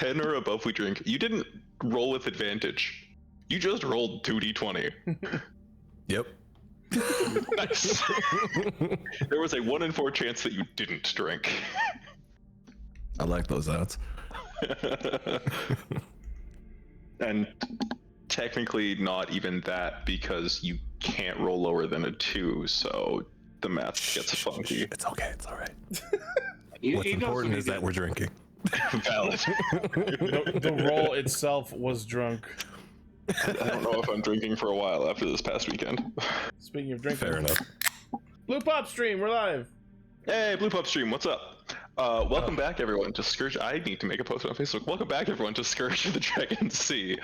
10 or above we drink. You didn't roll with advantage. You just rolled 2d20. Yep. Nice. There was a 1 in 4 chance that you didn't drink. I like those odds. And technically not even that, because you can't roll lower than a 2, so the math gets funky. It's okay, it's all right. He What's important is that we're drinking. Valid. The roll itself was drunk. I don't know if I'm drinking for a while after this past weekend. Speaking of drinking. Fair enough. BluePopStream, we're live. Hey, BluePopStream, what's up? Welcome back, everyone, to Scourge. I need to make a post on Facebook. Welcome back, everyone, to Scourge of the Dragon Sea.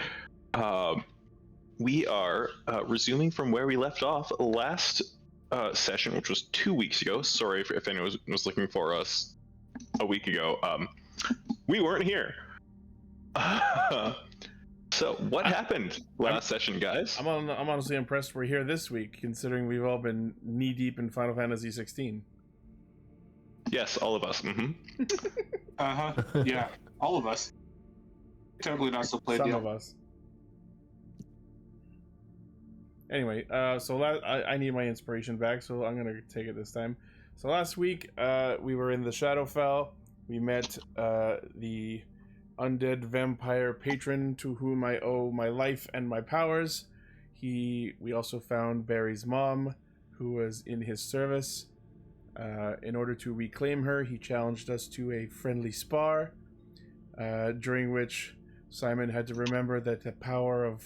We are resuming from where we left off last session, which was 2 weeks ago. Sorry if anyone was looking for us a week ago. We weren't here. So what happened last session, guys? I'm honestly impressed we're here this week, considering we've all been knee deep in Final Fantasy 16. Yes, all of us. Yeah, all of us. Totally not still played Some the of us. Anyway, so I need my inspiration back, so I'm gonna take it this time. So last week, we were in the Shadowfell. We met the undead vampire patron to whom I owe my life and my powers. We also found Barry's mom, who was in his service. In order to reclaim her, he challenged us to a friendly spar, during which Simon had to remember that the power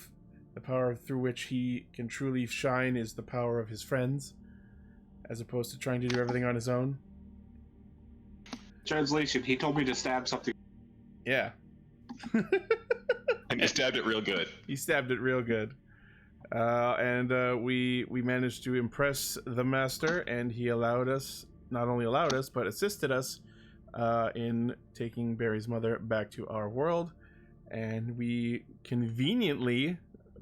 through which he can truly shine is the power of his friends, as opposed to trying to do everything on his own. Translation, he told me to stab something. Yeah. And you stabbed it real good. He stabbed it real good. And we managed to impress the master, and he not only allowed us, but assisted us in taking Barry's mother back to our world. And we conveniently,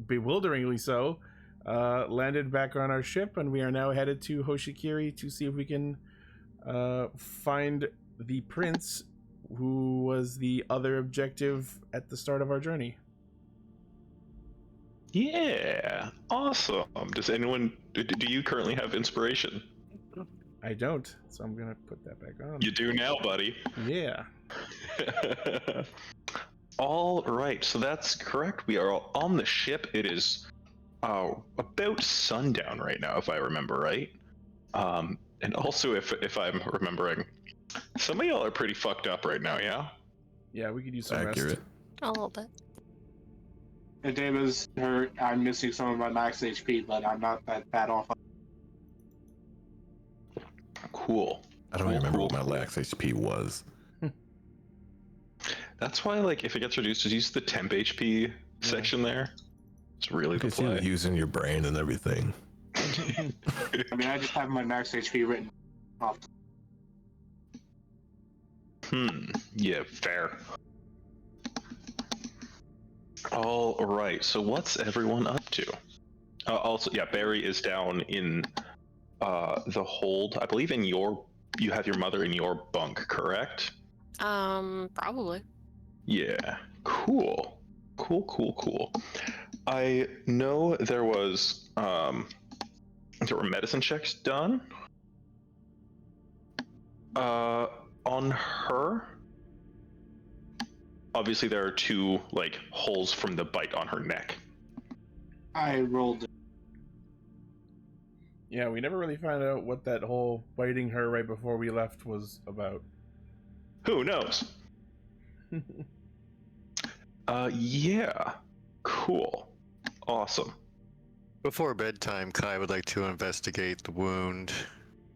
bewilderingly so, landed back on our ship, and we are now headed to Hoshikiri to see if we can find the prince, who was the other objective at the start of our journey. Yeah, awesome. Do you currently have inspiration? I don't, so I'm gonna put that back on. You do now, buddy. Yeah. All right, so that's correct. We are on the ship. It is about sundown right now, if I remember right. And also, if I'm remembering, some of y'all are pretty fucked up right now, yeah? Yeah, we could use some Accurate. rest. A little bit. And David's hurt. I'm missing some of my max HP, but I'm not that bad off. Cool. I don't remember what my lax HP was. That's why, like, if it gets reduced, just use the temp HP section there. It's really the Because you're play. using your brain and everything. I mean, I just have my max HP written off. Yeah, fair. All right, so what's everyone up to? Also, yeah, Barry is down in the hold. I believe you have your mother in your bunk, correct? Probably. Yeah, cool. I know there were medicine checks done on her. Obviously, there are 2 like holes from the bite on her neck. I rolled. Yeah, we never really found out what that whole biting her right before we left was about. Who knows? Yeah. Cool. Awesome. Before bedtime, Kai would like to investigate the wound,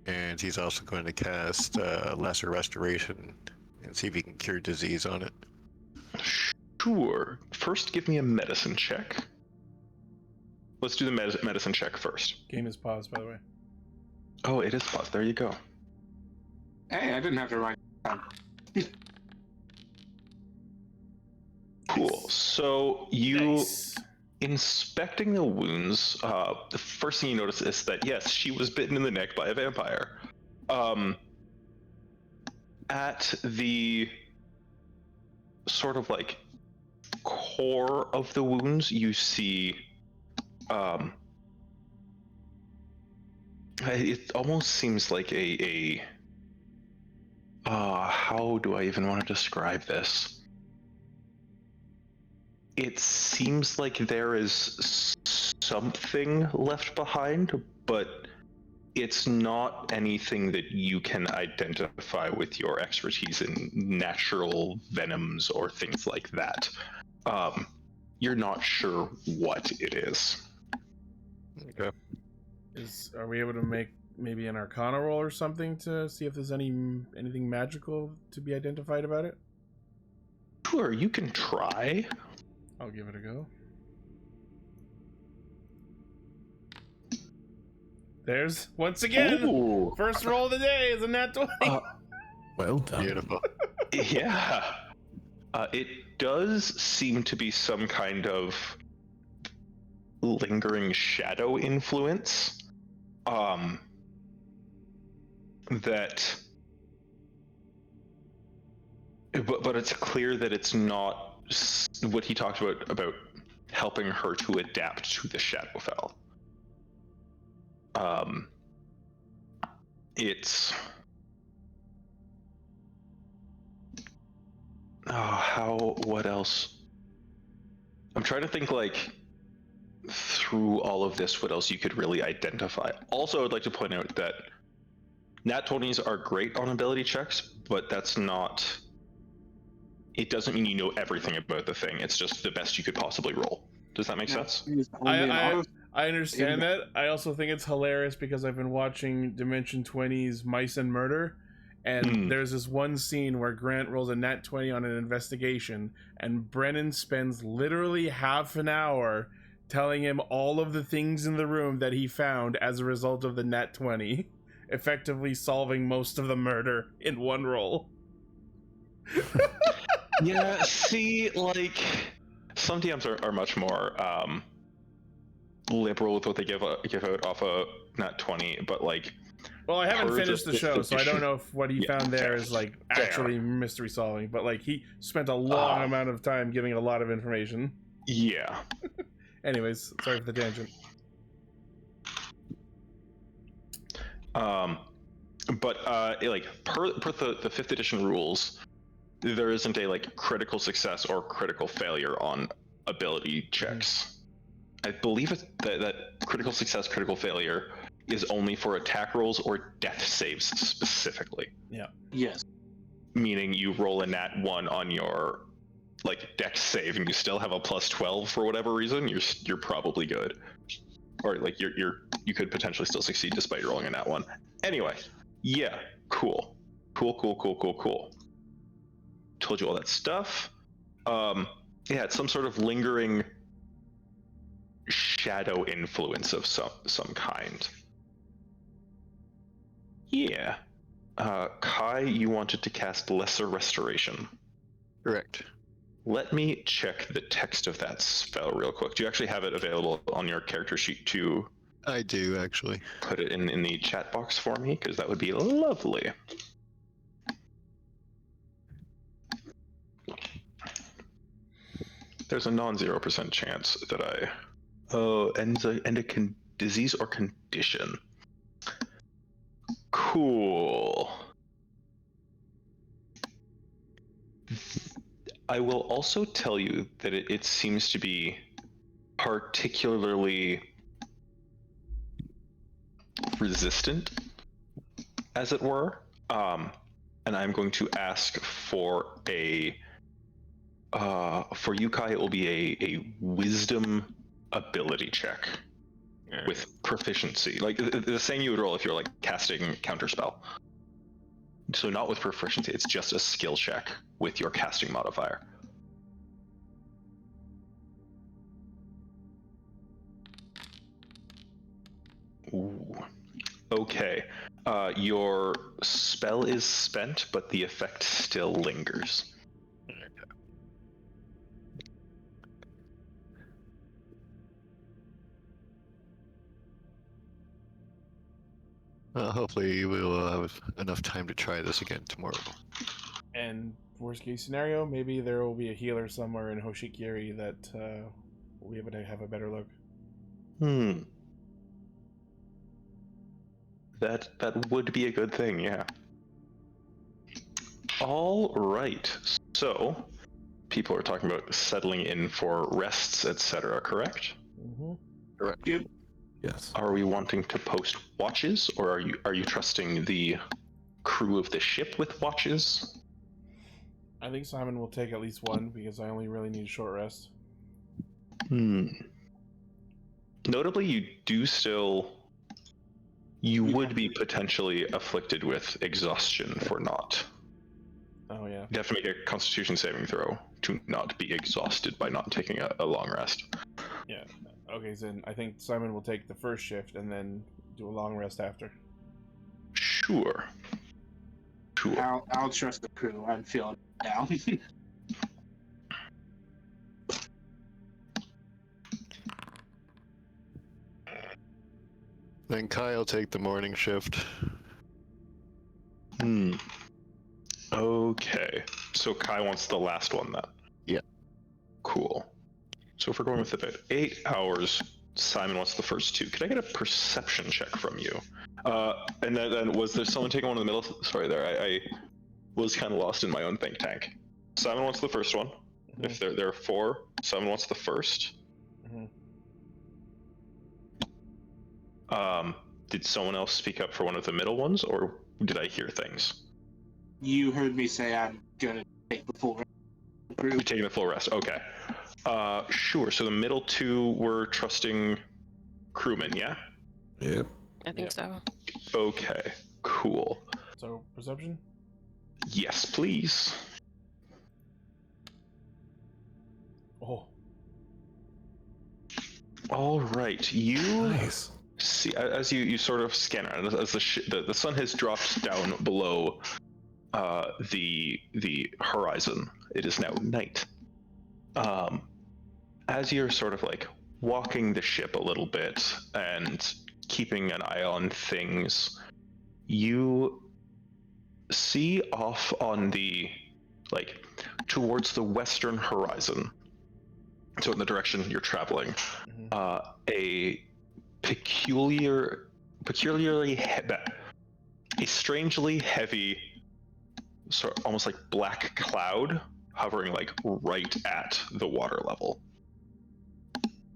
and he's also going to cast Lesser Restoration and see if he can cure disease on it. Sure. First, give me a medicine check. Let's do the medicine check first. Game is paused, by the way. Oh, it is paused. There you go. Hey, I didn't have to write. Cool. So you Nice. inspecting the wounds. The first thing you notice is that yes, she was bitten in the neck by a vampire. At the sort of like core of the wounds, you see it almost seems like how do I even want to describe this? It seems like there is something left behind, but it's not anything that you can identify with your expertise in natural venoms or things like that. You're not sure what it is. Okay. Are we able to make maybe an Arcana roll or something to see if there's anything magical to be identified about it? Sure, you can try. I'll give it a go. There's once again Ooh. first roll of the day is a nat 20. Well done. Beautiful. Yeah. It does seem to be some kind of lingering shadow influence. That. But it's clear that it's not what he talked about helping her to adapt to the Shadowfell. It's what else? I'm trying to think like through all of this, what else you could really identify. Also, I'd like to point out that nat 20s are great on ability checks, but that's not. It doesn't mean you know everything about the thing. It's just the best you could possibly roll. Does that make sense? I understand that. I also think it's hilarious because I've been watching Dimension 20's Mice and Murder, and there's this one scene where Grant rolls a nat 20 on an investigation, and Brennan spends literally half an hour telling him all of the things in the room that he found as a result of the nat 20, effectively solving most of the murder in one roll. Yeah, see, like, some DMs are much more liberal with what they give out off a nat 20, but like. Well, I haven't per finished the show, so I don't know if what he found there fair, is like fair. actually mystery solving, but like he spent a long amount of time giving a lot of information. Yeah. Anyways, sorry for the tangent. But like per the 5th edition rules, there isn't a like critical success or critical failure on ability checks. I believe that critical success, critical failure is only for attack rolls or death saves specifically. Yeah. Yes. Meaning you roll a nat 1 on your like dex save and you still have a plus 12 for whatever reason, you're probably good. Or like you could potentially still succeed despite rolling a nat 1. Anyway, yeah, cool. Told you all that stuff. Yeah, it's some sort of lingering shadow influence of some kind. Yeah. Kai, you wanted to cast Lesser Restoration. Correct. Let me check the text of that spell real quick. Do you actually have it available on your character sheet to I do, actually. put it in the chat box for me? Because that would be lovely. There's a non-0% chance that I... Oh, and a disease or condition. Cool. I will also tell you that it seems to be particularly resistant, as it were. And I'm going to ask for for you, Kai, it will be a wisdom ability check with proficiency. Like the same you would roll if you're like casting counterspell. So not with proficiency, it's just a skill check with your casting modifier. Ooh. Okay. Your spell is spent, but the effect still lingers. Hopefully we'll have enough time to try this again tomorrow. And worst case scenario, maybe there will be a healer somewhere in Hoshikiri that will be able to have a better look. That would be a good thing, yeah. All right. So, people are talking about settling in for rests, etc., correct? Mm-hmm. Correct. Yep. Yes. Are we wanting to post watches, or are you trusting the crew of the ship with watches? I think Simon will take at least one because I only really need a short rest. Notably, you would be potentially afflicted with exhaustion for not. Oh yeah. You have to make a Constitution saving throw to not be exhausted by not taking a long rest. Yeah. Okay, so then I think Simon will take the first shift and then do a long rest after. Sure. I'll trust the crew. I'm feeling it now. Then Kai will take the morning shift. Okay. So Kai wants the last one then. Yeah. Cool. So if we're going with about 8 hours, Simon wants the first 2. Could I get a perception check from you? And then was there someone taking one in the middle? Sorry, there. I was kind of lost in my own think tank. Simon wants the first one. Mm-hmm. If there are 4, Simon wants the first. Mm-hmm. Did someone else speak up for one of the middle ones, or did I hear things? You heard me say I'm gonna take the full crew. You're taking the full rest. Okay. Sure. So the middle 2 were trusting crewmen, yeah? Yep. I think so. Okay. Cool. So perception? Yes, please. Oh. All right. You Nice. see, as you sort of scan around, as the sun has dropped down below the horizon. It is now night. As you're sort of like walking the ship a little bit and keeping an eye on things, you see off on the, like, towards the western horizon, so in the direction you're traveling, a a strangely heavy, sort of almost like black cloud hovering like right at the water level.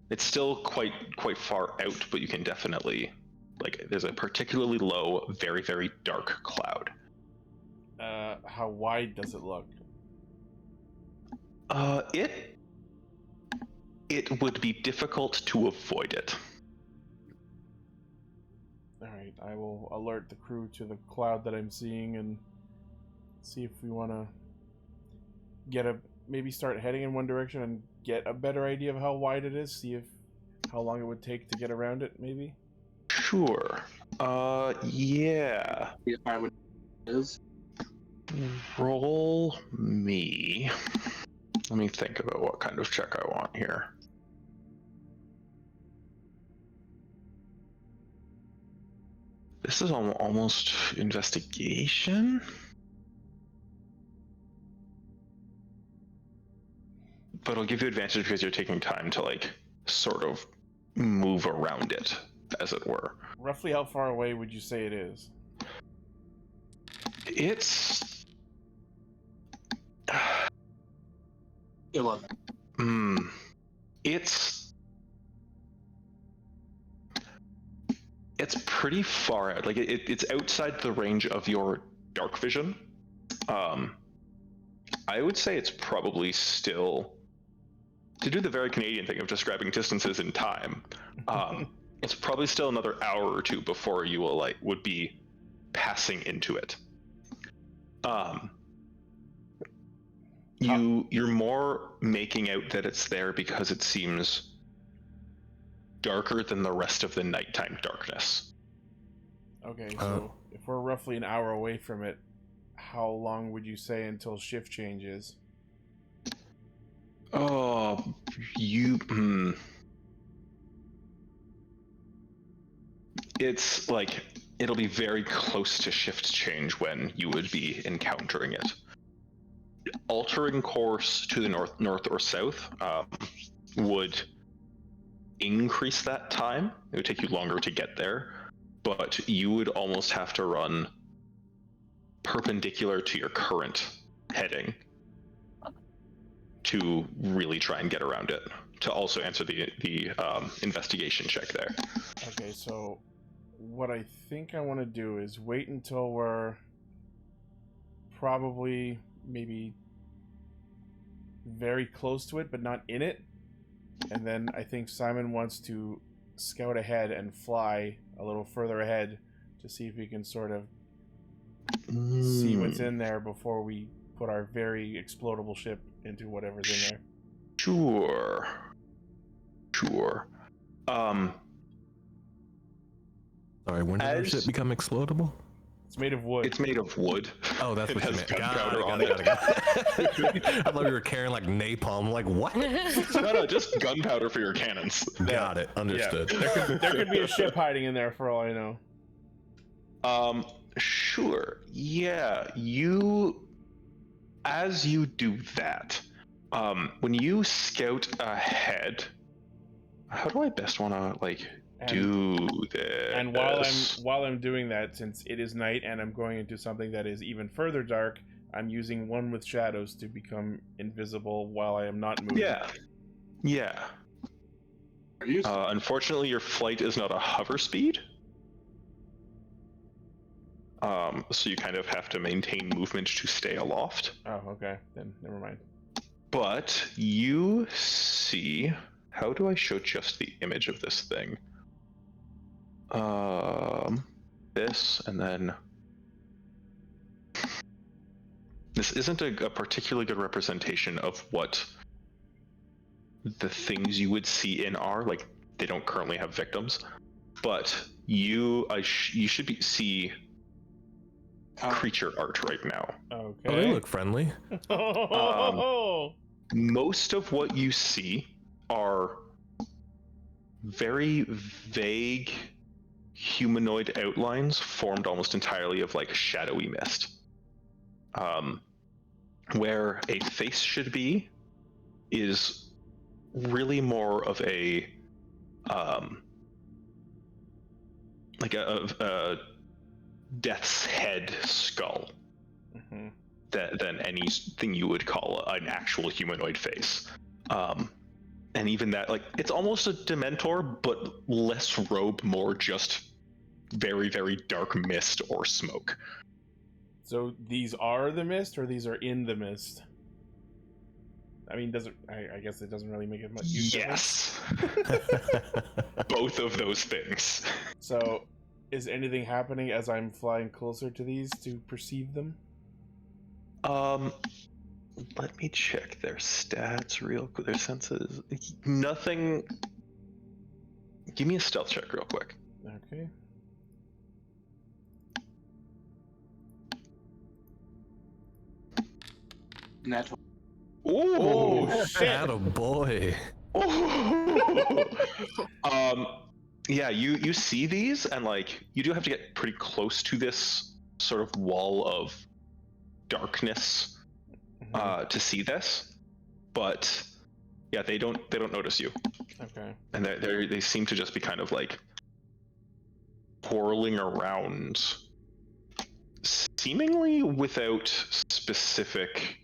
It's still quite far out, but you can definitely, like, there's a particularly low, very, very dark cloud. How wide does it look? It would be difficult to avoid it. Alright, I will alert the crew to the cloud that I'm seeing and see if we want to maybe start heading in one direction and get a better idea of how wide it is, see how long it would take to get around it, maybe? Sure. Yeah. If I would is. Roll me. Let me think about what kind of check I want here. This is almost investigation. But I'll give you advantage because you're taking time to, like, sort of move around it, as it were. Roughly how far away would you say it is? It's 11. It's pretty far out. Like, it's outside the range of your dark vision. I would say it's probably still, to do the very Canadian thing of describing distances in time, it's probably still another hour or 2 before you would be passing into it. You're more making out that it's there because it seems darker than the rest of the nighttime darkness. Okay, so if we're roughly an hour away from it, how long would you say until shift changes? Oh, It's like, it'll be very close to shift change when you would be encountering it. altering course to the north or south would increase that time. It would take you longer to get there, but you would almost have to run perpendicular to your current heading to really try and get around it. To also answer the investigation check there. Okay, so what I think I want to do is wait until we're probably maybe very close to it, but not in it. And then I think Simon wants to scout ahead and fly a little further ahead to see if we can sort of see what's in there before we put our very explodable ship into whatever's in there. Sure. Sorry, when did our As- ship become explodable? It's made of wood. It's made of wood. Oh, that's It what you has meant. gunpowder on Got it. I thought we were carrying like napalm. Like what? No, just gunpowder for your cannons. Got it. Understood. Yeah, there could be a ship hiding in there for all I know. Sure. Yeah, as you do that, when you scout ahead, how do I best want to do this? And while I'm doing that, since it is night and I'm going into something that is even further dark, I'm using one with shadows to become invisible while I am not moving. Yeah. Unfortunately, your flight is not a hover speed. So you kind of have to maintain movement to stay aloft. Oh, okay. Then never mind. But you see, how do I show just the image of this thing? This, and then this isn't a particularly good representation of what the things you would see in are. Like, they don't currently have victims, but you should see creature art right now. Okay. Oh, they look friendly. Most of what you see are very vague humanoid outlines formed almost entirely of shadowy mist. Where a face should be is really more of a death's head skull than anything you would call an actual humanoid face. And even that, it's almost a Dementor, but less robe, more just very, very dark mist or smoke. So these are the mist, or these are in the mist? I mean, I guess it doesn't really make it much use. Yes. Both of those things. So, is anything happening as I'm flying closer to these to perceive them? Let me check their stats real quick. Their senses. Nothing. Give me a stealth check real quick. Okay. Natural. Ooh! Shadow boy. Yeah, you see these, and you do have to get pretty close to this sort of wall of darkness to see this, but yeah, they don't notice you. Okay. And they seem to just be kind of whirling around, seemingly without specific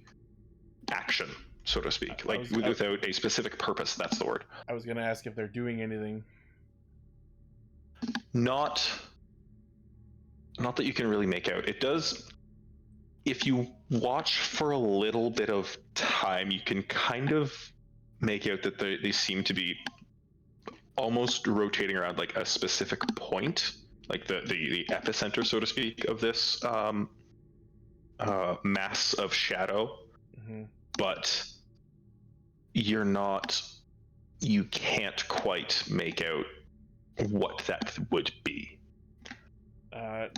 action, so to speak. Without a specific purpose. That's the word. I was gonna ask if they're doing anything. Not that you can really make out. It does. If you watch for a little bit of time, you can kind of make out that they seem to be almost rotating around a specific point, the epicenter, so to speak, of this mass of shadow. But you can't quite make out what that would be.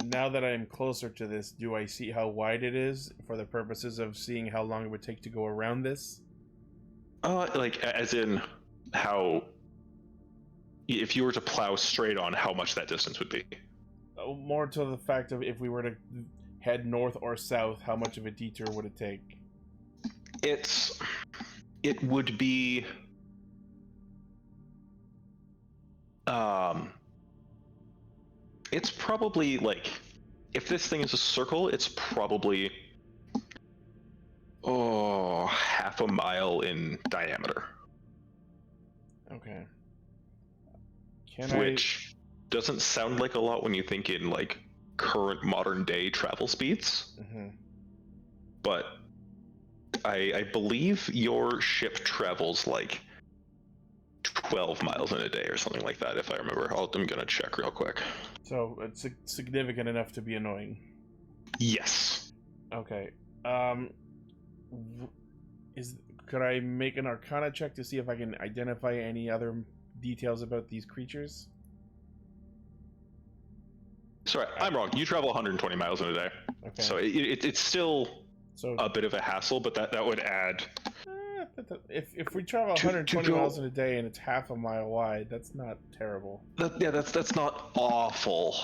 Now that I'm closer to this, do I see how wide it is for the purposes of seeing how long it would take to go around this? As in how, if you were to plow straight on, how much that distance would be? More to the fact of if we were to head north or south, how much of a detour would it take? It would be it's probably like, if this thing is a circle, it's probably half a mile in diameter. Okay. Which doesn't sound like a lot when you think in like current modern day travel speeds. Mm-hmm. But I believe your ship travels like 12 miles in a day or something like that, if I remember. I'm gonna check real quick. So it's significant enough to be annoying. Yes. Okay. Could I make an Arcana check to see if I can identify any other details about these creatures? Sorry, I'm wrong. You travel 120 miles in a day. Okay. So it's still So a bit of a hassle, but that would add. if we travel 120 miles in a day and it's half a mile wide, that's not terrible. That's not awful.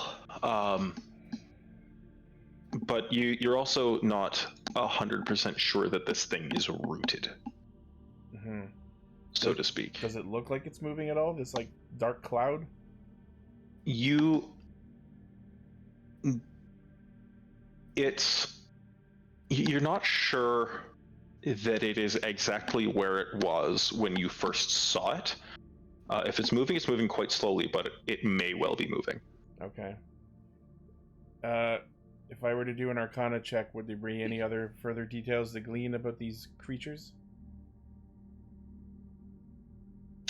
But you're also not 100% sure that this thing is rooted, Mm-hmm. so to speak. Does it look like it's moving at all? This like dark cloud? You're not sure that it is exactly where it was when you first saw it. If it's moving quite slowly, but it may well be moving. Okay. If I were to do an Arcana check, would there be any other further details to glean about these creatures?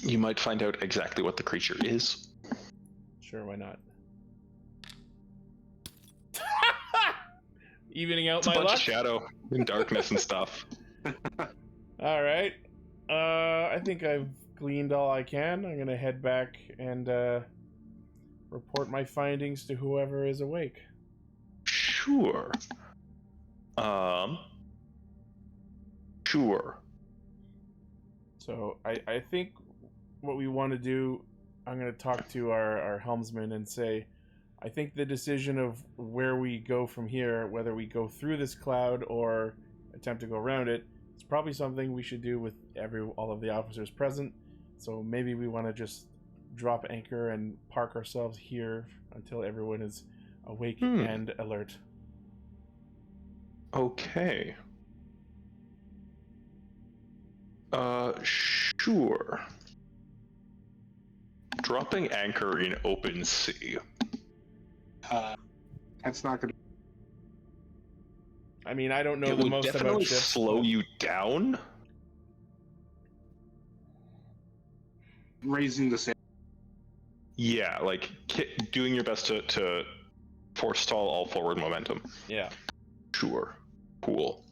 You might find out exactly what the creature is. Sure, why not? Evening out It's my a bunch luck. of shadow and darkness and stuff. All right. I think I've gleaned all I can. I'm gonna head back and report my findings to whoever is awake. Sure. Sure. So I think what we want to do, I'm going to talk to our helmsman and say, I think the decision of where we go from here, whether we go through this cloud or attempt to go around it, is probably something we should do with all of the officers present. So maybe we want to just drop anchor and park ourselves here until everyone is awake and alert. Okay. Sure. Dropping anchor in open sea. That's not gonna. I mean, I don't know It the would most definitely about ships. slow but- you down. Raising the sail. Yeah, like doing your best to forestall all forward momentum. Yeah. Sure. Cool.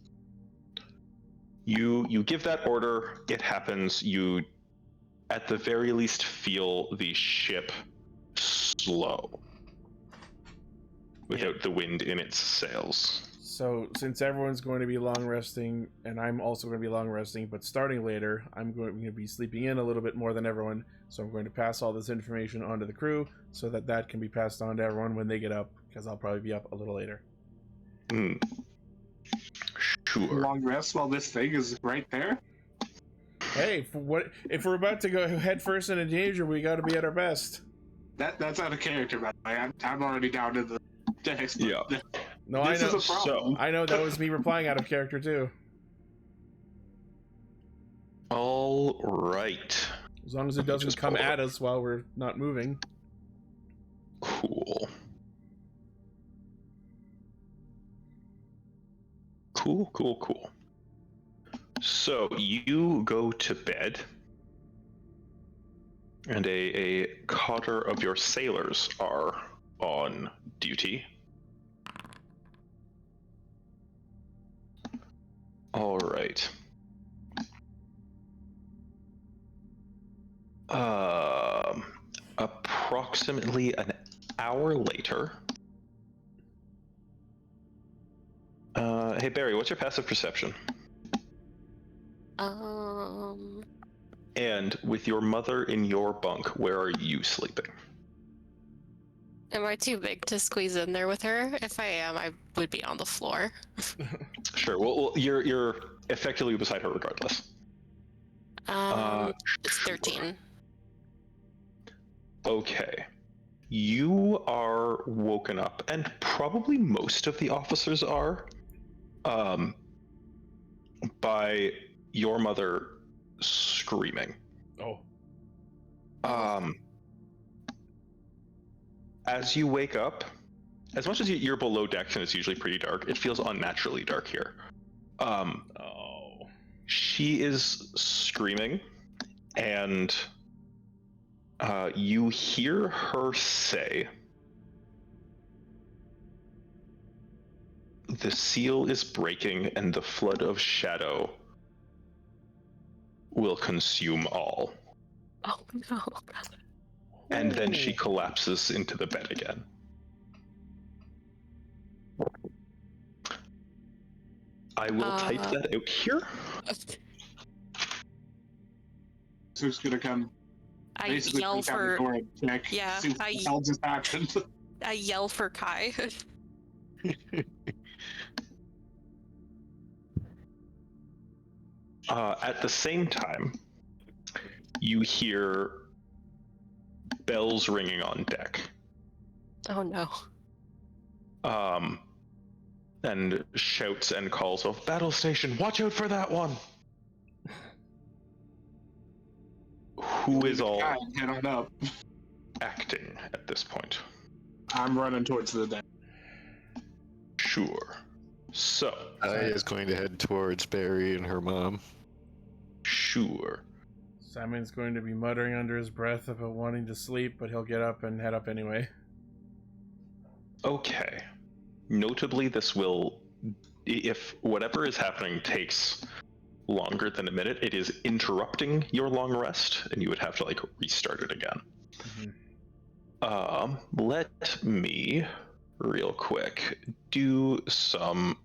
You give that order, it happens. You, at the very least, feel the ship slow without the wind in its sails. So, since everyone's going to be long resting, and I'm also going to be long resting, but starting later, I'm going to be sleeping in a little bit more than everyone, so I'm going to pass all this information on to the crew, so that can be passed on to everyone when they get up, because I'll probably be up a little later. Sure. Long rest while this thing is right there. Hey, if we're about to go head first into danger, we got to be at our best. That's out of character, by the way. I'm already down to the decks. Yeah. No, This I know. is a problem. I know that was me replying out of character too. All right. As long as it Let me doesn't just come pull it at up. us while we're not moving. Cool. Cool. So you go to bed, and a cotter of your sailors are on duty. All right. Approximately an hour later. Hey Barry, what's your passive perception? And with your mother in your bunk, where are you sleeping? Am I too big to squeeze in there with her? If I am, I would be on the floor. Sure. Well, you're effectively beside her regardless. It's Sure. 13. Okay. You are woken up, and probably most of the officers are, by your mother screaming. Oh. As you wake up, as much as you're below deck and it's usually pretty dark, it feels unnaturally dark here. Oh. She is screaming, and you hear her say, "The seal is breaking, and the flood of shadow will consume all." Oh no. And then she Ooh. collapses into the bed again. I will type that out here. Who's gonna come? I Basically, yell come down the for door and check. yeah, See what the hell just happened. I yell for Kai. At the same time, you hear bells ringing on deck. Oh no. And shouts and calls of "Battle station, watch out for that one!" Who is all Guy, head on up. acting at this point? I'm running towards the deck. Sure. So, Kai is going to head towards Barry and her mom. sure. Simon's going to be muttering under his breath about wanting to sleep, but he'll get up and head up anyway. Okay. Notably, this will, if whatever is happening takes longer than a minute, it is interrupting your long rest, and you would have to like restart it again. Let me real quick do some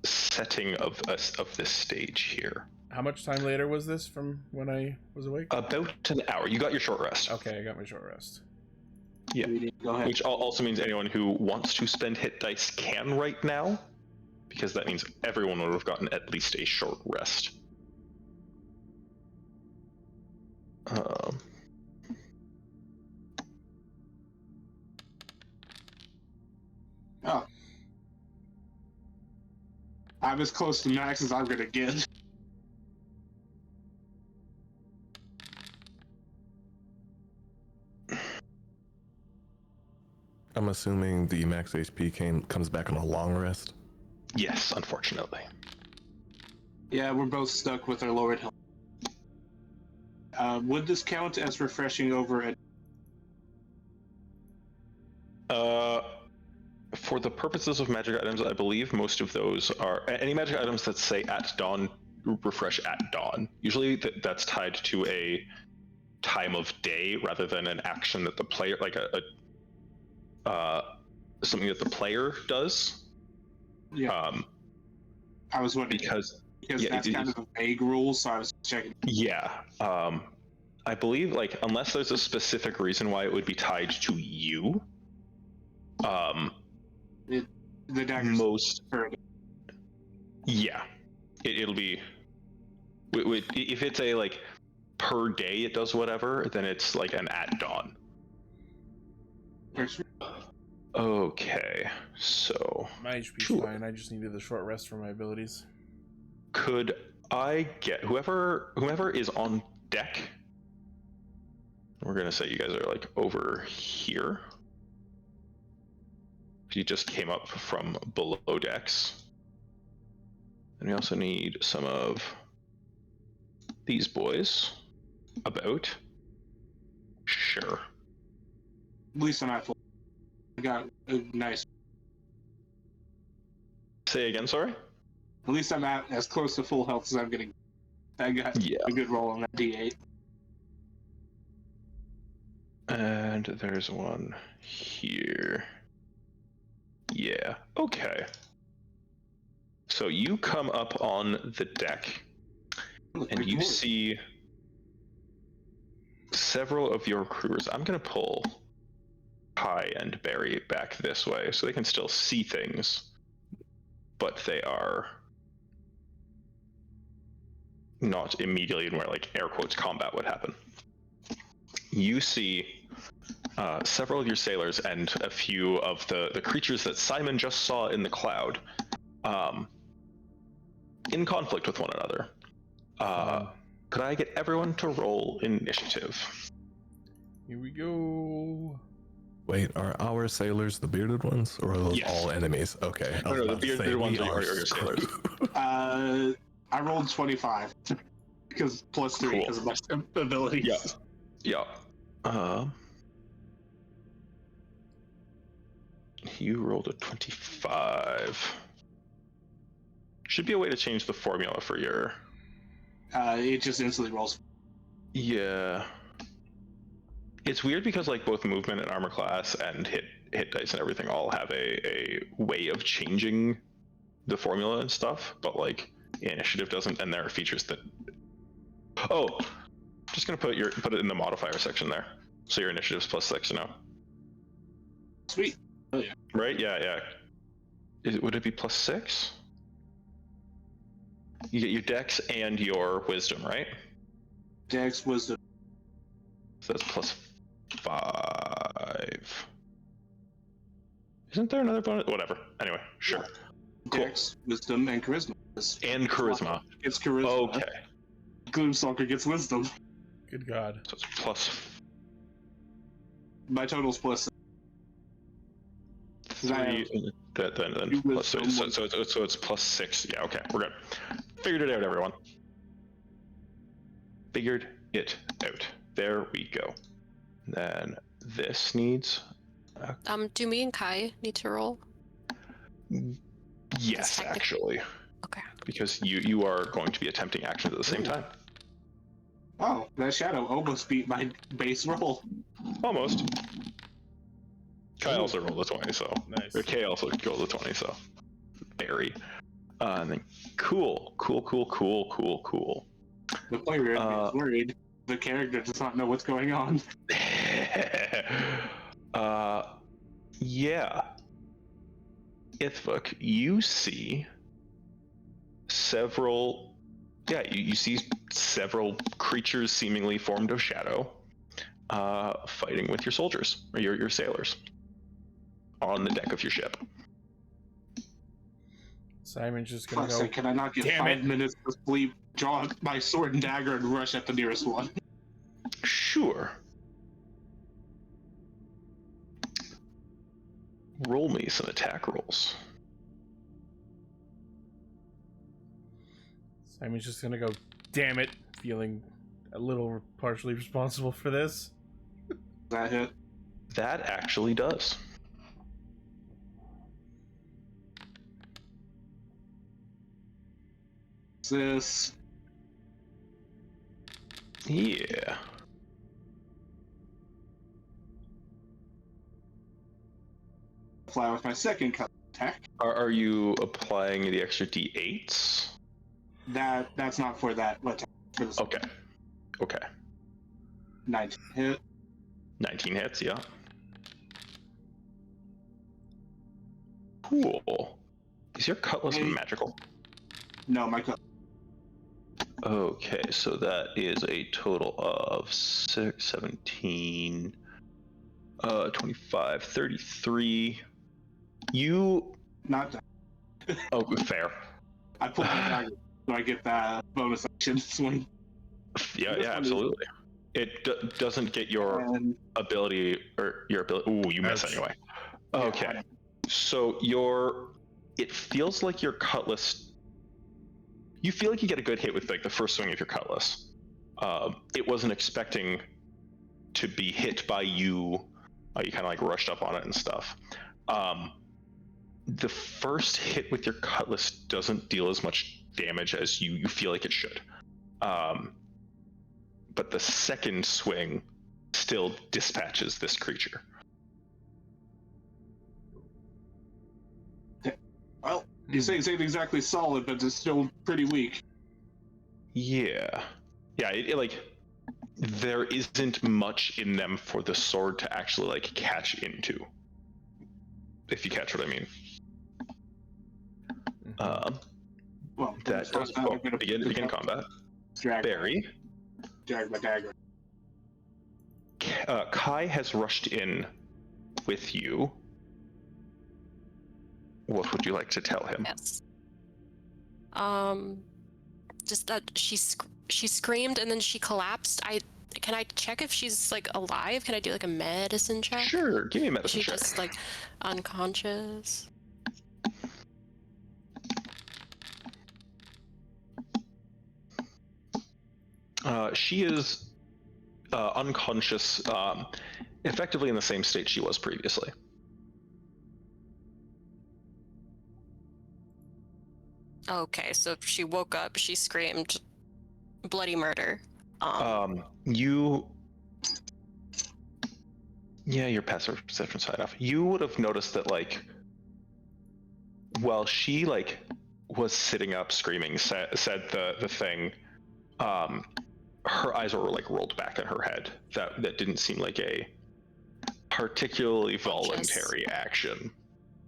setting of this stage here. How much time later was this from when I was awake? About an hour. You got your short rest. Okay, I got my short rest. Yeah. Go ahead. Which also means anyone who wants to spend hit dice can right now, because that means everyone would have gotten at least a short rest. Oh. I'm as close to max as I'm gonna get. I'm assuming the max HP comes back on a long rest. Yes, unfortunately. Yeah, we're both stuck with our lowered health. Would this count as refreshing over it? For the purposes of magic items, I believe most of those are any magic items that say at dawn refresh at dawn. Usually that's tied to a time of day rather than an action that the player, like something that the player does. Yeah. I was wondering because that's kind of a vague rule, so I was checking. Yeah. I believe like unless there's a specific reason why it would be tied to you. The dagger's most. Yeah. It'll be. If it's a like per day it does whatever, then it's like an at dawn. Okay, so My HP's sure. fine. I just needed the short rest for my abilities. Could I get whomever is on deck? We're gonna say you guys are like over here. You just came up from below decks. And we also need some of these boys about. Sure. At least I'm not full. I got a nice. Say again, sorry? At least I'm at as close to full health as I'm getting. I got a good roll on that D8. And there's one here. Yeah, okay. So you come up on the deck, and you see several of your crewers. I'm going to pull Kai and Barry back this way, so they can still see things, but they are not immediately in where, like, air quotes, combat would happen. You see several of your sailors and a few of the creatures that Simon just saw in the cloud in conflict with one another. Could I get everyone to roll initiative? Here we go. Wait, are our sailors the bearded ones, or are those Yes. all enemies? Okay. I was No, the about to say, bearded ones we are your sailors. I rolled 25 because plus 3 Cool. because of my abilities. Yeah. You rolled a 25. Should be a way to change the formula for your... It just instantly rolls. Yeah. It's weird because, like, both movement and armor class and hit dice and everything all have a way of changing the formula and stuff, but, like, initiative doesn't, and there are features that... Oh! Just gonna put it in the modifier section there. So your initiative's +6 now. Sweet. Oh, yeah. Right? Yeah. Would it be +6? You get your dex and your wisdom, right? Dex, wisdom. So that's +5. Isn't there another bonus? Whatever. Anyway, sure. Cool. Dex, wisdom, and charisma. And charisma. It's charisma. Okay. Gloomstalker gets wisdom. Good God. So it's plus My total's plus 3. Then You plus 3. wisdom. So it's +6. Yeah, okay. We're good. Figured it out, everyone. Figured it out. There we go. Then this needs... Do me and Kai need to roll? Yes, technically- actually. Okay. Because you are going to be attempting actions at the same time. Oh, that shadow almost beat my base roll. Almost. Kai also rolled a 20, so... Nice. Or Kay also rolled a 20, so... Very. And then cool. The player is worried. The character does not know what's going on. Yeah. Ithvok, you see several... Yeah, you see several creatures seemingly formed of shadow fighting with your soldiers, or your sailors, on the deck of your ship. Simon's just gonna Fuck's go. sake, can I not get Damn 5 it. minutes to sleep, draw my sword and dagger, and rush at the nearest one? Sure. Roll me some attack rolls. Simon's just gonna go. Damn it! Feeling a little partially responsible for this. That hit. That actually does. This. Yeah. Fly with my second attack. Are you applying the extra d8s? That's not for that attack. For the Okay. 19 hit. 19 hits, yeah. Cool. Is your cutlass Hey. magical? No, my cut. Okay, so that is a total of 6, 17, 25, 33. You... Not done. Oh, fair. I pulled my dagger so I get that bonus action swing. Yeah, absolutely. It doesn't get your And ability, or your ability... Ooh, you miss Ouch. anyway. Okay. So it feels like your cutlass... You feel like you get a good hit with, like, the first swing of your cutlass. It wasn't expecting to be hit by you. You kind of, like, rushed up on it and stuff. The first hit with your cutlass doesn't deal as much damage as you feel like it should. But the second swing still dispatches this creature. well, you say it's ain't exactly solid, but it's still pretty weak. Yeah. Yeah, it like... there isn't much in them for the sword to actually like catch into. If you catch what I mean. Well, That does begin combat. Barry. Drag my dagger. Kai has rushed in with you. What would you like to tell him? Yes. Just that she screamed and then she collapsed. Can I check if she's like alive? Can I do like a medicine check? Sure, give me a medicine Is she check. just like unconscious? She is unconscious, effectively in the same state she was previously. Okay, so she woke up, she screamed bloody murder. Your passive perception's high enough. You would have noticed that, like, while she, like, was sitting up screaming, said the thing, her eyes were, like, rolled back in her head. That didn't seem like a particularly voluntary action.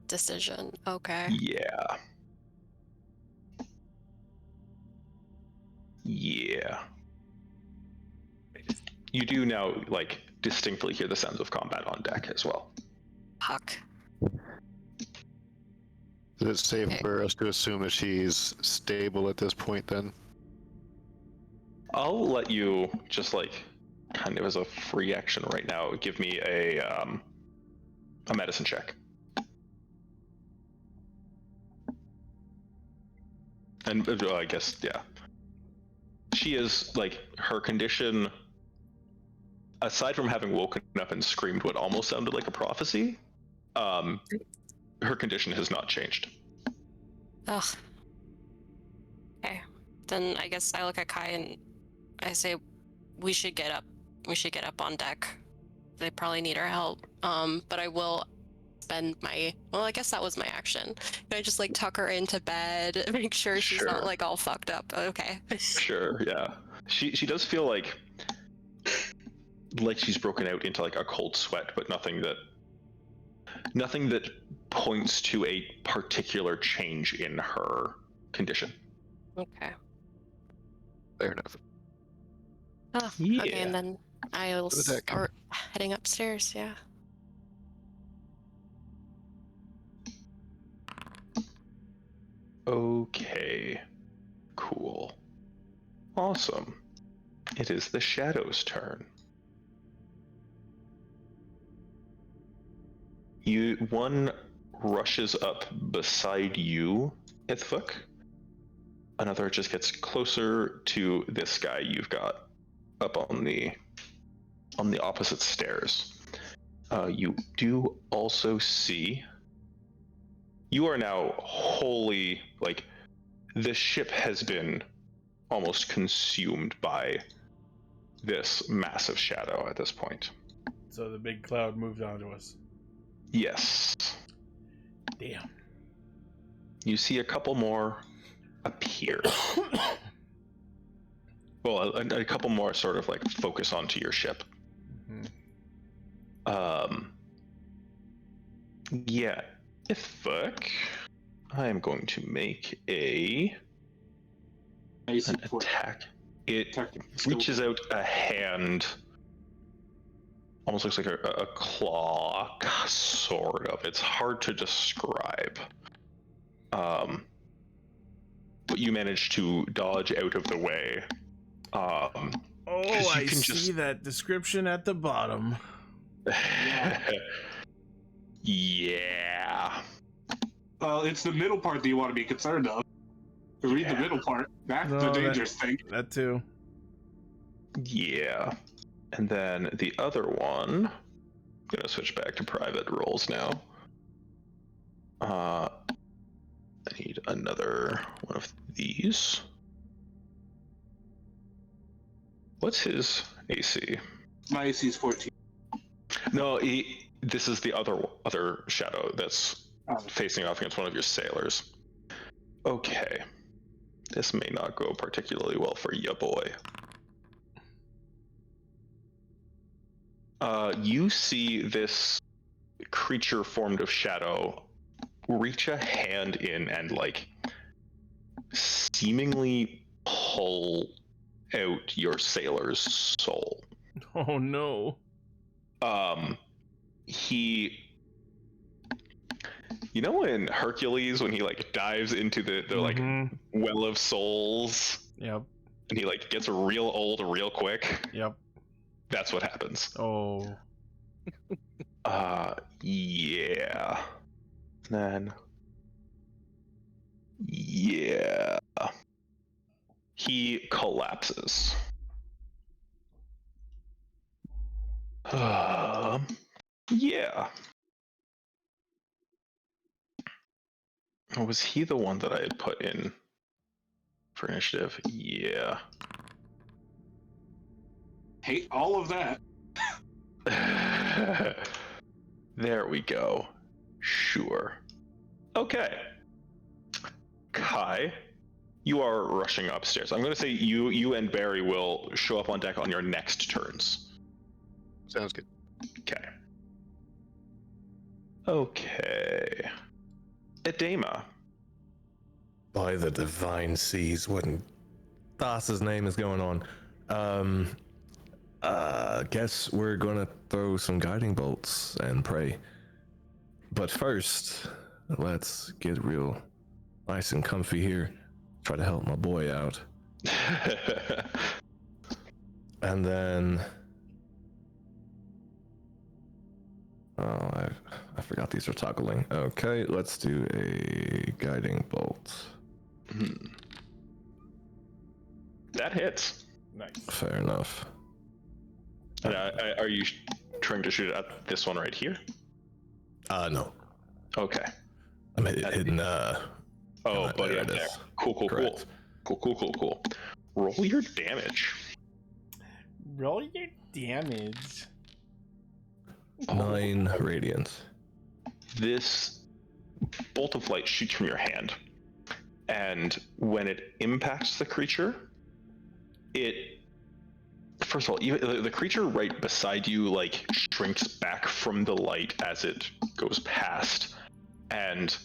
Decision, okay. Yeah. You do now, like, distinctly hear the sounds of combat on deck as well. Fuck. Is it safe for us to assume that she's stable at this point then? I'll let you just, like, kind of as a free action right now, give me a medicine check. And I guess, yeah. She is, like, her condition, aside from having woken up and screamed what almost sounded like a prophecy, her condition has not changed. Ugh. Okay. Then I guess I look at Kai and I say, we should get up. We should get up on deck. They probably need our help. But I will spend I guess that was my action. Can I just like tuck her into bed, make sure she's not like all fucked up? Okay. Sure, yeah. She does feel like she's broken out into like a cold sweat, but nothing that points to a particular change in her condition. Okay. Fair enough. Oh, Yeah. okay, and then I'll start heading upstairs, yeah. Okay. Cool. Awesome. It is the Shadow's turn. One rushes up beside you, Ithvuk. Another just gets closer to this guy you've got up on the opposite stairs. You do also see. You are now wholly, like, the ship has been almost consumed by this massive shadow at this point. So the big cloud moved onto us. Yes. Damn. You see a couple more appear. Well, a couple more sort of like focus onto your ship. Mm-hmm. Yeah. Ithvuk, I am going to make an attack. It reaches out a hand. Almost looks like a claw, sort of. It's hard to describe. But you manage to dodge out of the way. I see that description at the bottom. Yeah. Well, it's the middle part that you want to be concerned of. To read the middle part, that's the dangerous thing. That too. Yeah. And then the other one, I'm going to switch back to private roles now. I need another one of these. What's his AC? My AC is 14. No, this is the other shadow that's facing off against one of your sailors. Okay. This may not go particularly well for ya boy. You see this creature formed of shadow reach a hand in and like seemingly pull out your sailor's soul. Oh no. He, you know, in Hercules when he like dives into the like well of souls, Yep. and he like gets real old real quick. Yep. That's what happens. Oh. Yeah. Then. Yeah. He collapses. Yeah. Was he the one that I had put in for initiative? Yeah. Hate all of that. There we go. Sure. Okay. Kai, you are rushing upstairs. I'm going to say you and Barry will show up on deck on your next turns. Sounds good. Okay. Okay. Edema. By the divine seas, what in Thassa's name is going on? Guess we're gonna throw some guiding bolts and pray. But first, let's get real nice and comfy here. Try to help my boy out. And then... Oh, I forgot these are toggling. Okay, let's do a guiding bolt. That hits. Nice. Fair enough. And, are you trying to shoot at this one right here? No. Okay. I'm hidden, Oh, right buddy, there up it there. is. Cool. Correct. Cool. Roll your damage. Roll your damage. 9 radiant. This bolt of light shoots from your hand, and when it impacts the creature, it, first of all, the creature right beside you like shrinks back from the light as it goes past, and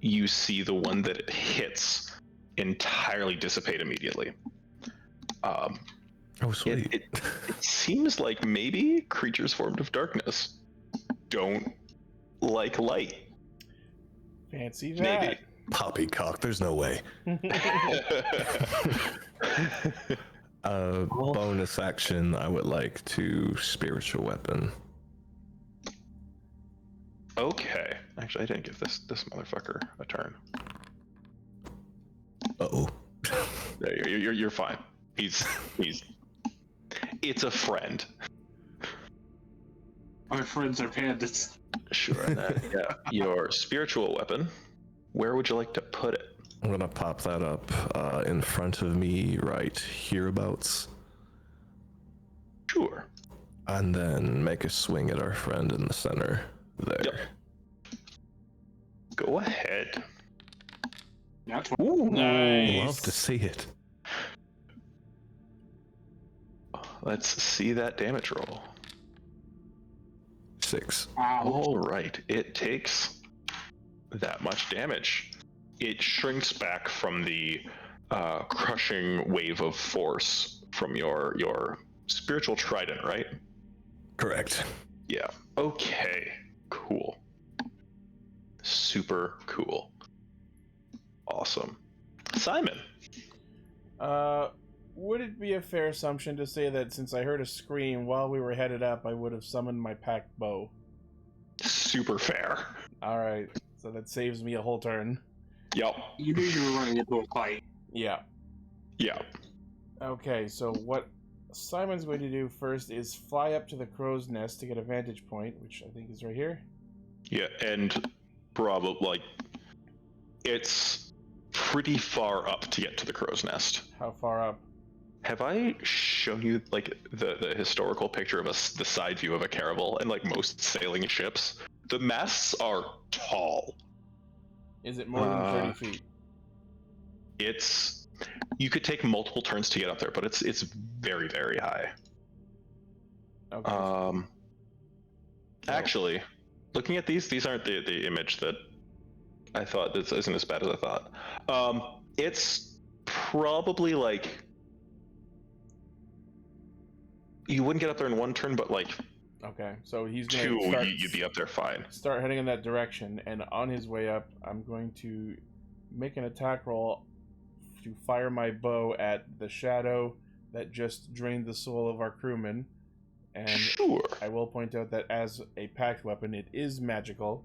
you see the one that it hits entirely dissipate immediately. Oh, sweet. It seems like maybe creatures formed of darkness don't like light. Fancy that. Maybe. Poppycock, there's no way. Bonus action, I would like to spiritual weapon. Okay. Actually, I didn't give this motherfucker a turn. Uh-oh. You're fine. He's it's a friend. Our friends are bandits. Sure. Yeah. Your spiritual weapon. Where would you like to put it? I'm gonna pop that up in front of me, right hereabouts. Sure. And then make a swing at our friend in the center there. Yep. Go ahead. That's Ooh, Nice. Love to see it. Let's see that damage roll. 6. wow. All right. It takes that much damage. It shrinks back from the crushing wave of force from your spiritual trident, right? Correct. Yeah. Okay. Cool. Super cool. Awesome. Simon. Would it be a fair assumption to say that since I heard a scream while we were headed up, I would have summoned my packed bow? Super fair. Alright, so that saves me a whole turn. Yep. You knew you were running into a fight. Yeah. Yeah. Okay, so what Simon's going to do first is fly up to the crow's nest to get a vantage point, which I think is right here. Yeah, and probably like it's pretty far up to get to the crow's nest. How far up? Have I shown you like the historical picture of the side view of a caravel and like most sailing ships? The masts are tall. Is it more than 30 feet? It's you could take multiple turns to get up there, but it's very, very high. Okay. Actually, looking at these aren't the image that I thought. This isn't as bad as I thought. It's probably like you wouldn't get up there in one turn, but like Okay, so he's two, gonna start, you'd be up there fine. start heading in that direction, and on his way up, I'm going to make an attack roll to fire my bow at the shadow that just drained the soul of our crewman. And Sure. I will point out that as a packed weapon, it is magical.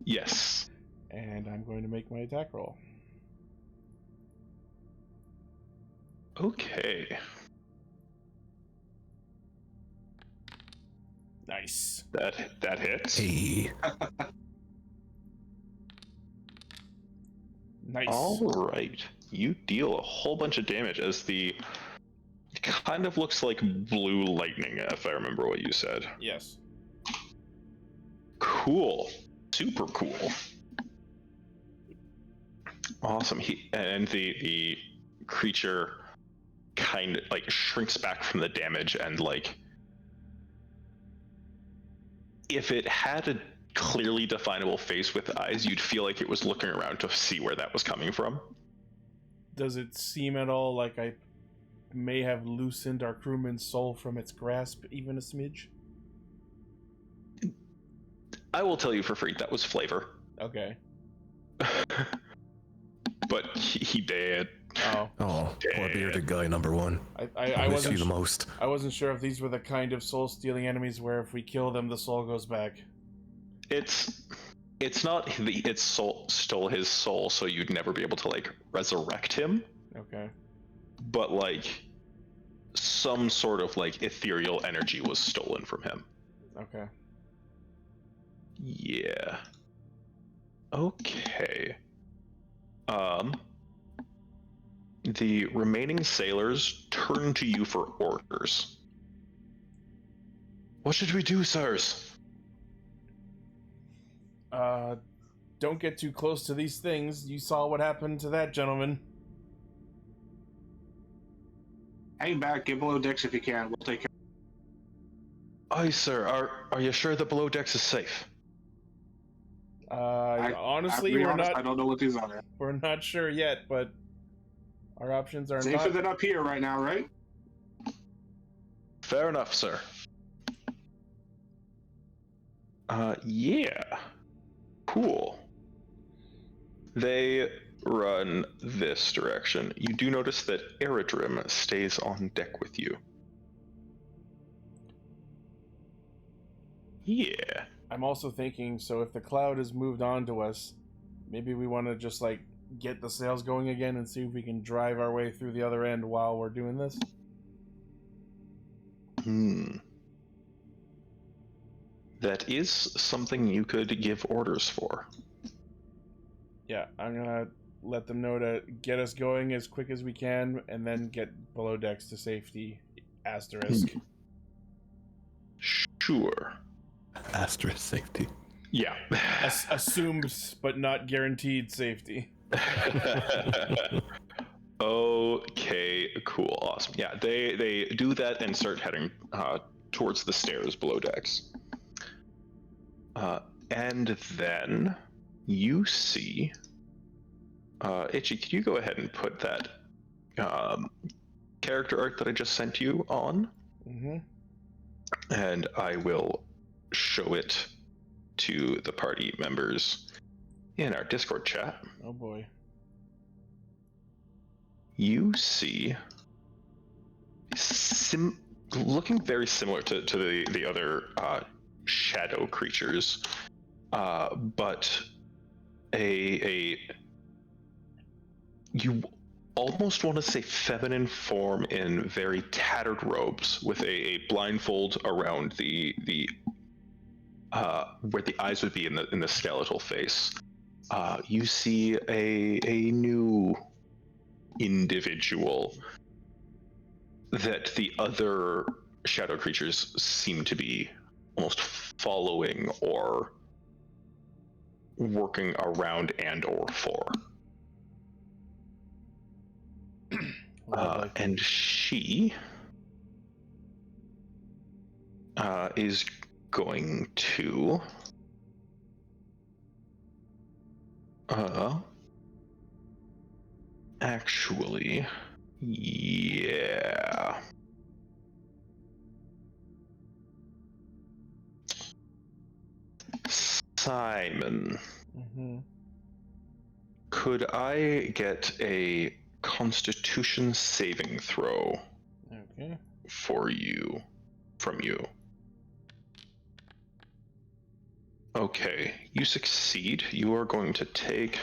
Yes. And I'm going to make my attack roll. Okay. Nice. That hits. Hey. Nice. All right. You deal a whole bunch of damage as the it kind of looks like blue lightning, if I remember what you said. Yes. Cool. Super cool. Awesome. The creature kind of like shrinks back from the damage, and like if it had a clearly definable face with eyes, you'd feel like it was looking around to see where that was coming from. Does it seem at all like I may have loosened our crewman's soul from its grasp even a smidge? I will tell you for free, that was flavor. Okay. But he did. Oh. Oh, poor bearded guy number one. I miss you wasn't the most. I wasn't sure if these were the kind of soul-stealing enemies where if we kill them, the soul goes back. It's not it stole his soul, so you'd never be able to like resurrect him. Okay. But like some sort of like ethereal energy was stolen from him. Okay. Yeah. Okay. The remaining sailors turn to you for orders. What should we do, sirs? Don't get too close to these things. You saw what happened to that gentleman. Hang back, get below decks if you can. We'll take care. Aye, sir. Are you sure the below decks is safe? Honestly, I don't know what these are. we're not sure yet, but our options are Safer not... than up here right now, right? Fair enough, sir. Yeah. Cool. They run this direction. You do notice that Eridrim stays on deck with you. Yeah. I'm also thinking, so if the cloud has moved on to us, maybe we want to just, like, get the sails going again and see if we can drive our way through the other end while we're doing this? That is something you could give orders for. Yeah, I'm gonna let them know to get us going as quick as we can, and then get below decks to safety. Asterisk. Sure. Asterisk safety. Yeah. Assumed, but not guaranteed safety. Okay, cool, awesome. Yeah, they do that and start heading towards the stairs below decks. And then you see, Itchy, could you go ahead and put that character art that I just sent you on? Mm-hmm. And I will show it to the party members in our Discord chat. Oh boy. You see, looking very similar to the other shadow creatures, but you almost want to say feminine form in very tattered robes with a blindfold around the where the eyes would be in the skeletal face. You see a new individual that the other shadow creatures seem to be almost following or working around and or for. And she is going to actually, yeah. Simon, Mm-hmm. could I get a Constitution saving throw Okay. from you? Okay, you succeed. You are going to take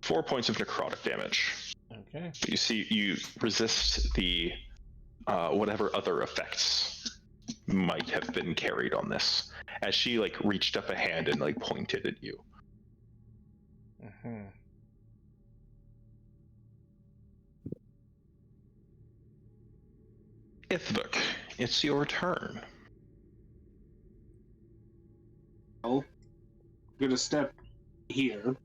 4 points of necrotic damage. Okay. But you see, you resist the whatever other effects might have been carried on this, as she like reached up a hand and like pointed at you. Mm-hmm. Ithvik, it's your turn. I'm gonna step here,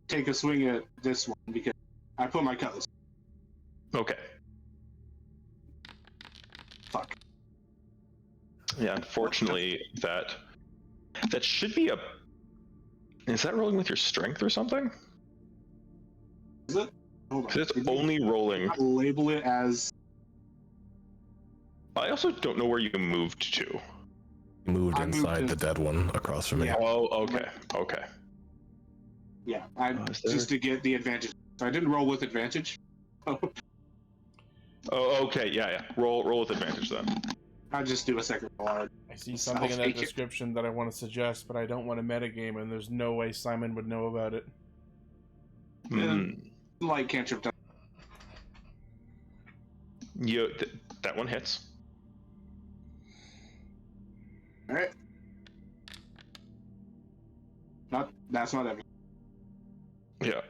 take a swing at this one because I put my cutlass. Okay. Fuck. Yeah, unfortunately, that should be a. Is that rolling with your strength or something? Is it? Hold on. 'Cause it's only rolling. I'll label it as. I also don't know where you moved to. Moved I moved inside the in- dead one across from me. Yeah. Oh, okay, okay. Yeah, is there- just to get the advantage. So I didn't roll with advantage. Oh, okay, yeah. Roll with advantage then. I'll just do a second roll. I see something in that fake it. description that I want to suggest, but I don't want to metagame, and there's no way Simon would know about it. Hmm. Light cantrip. That one hits. All right. That's not everything. Yeah.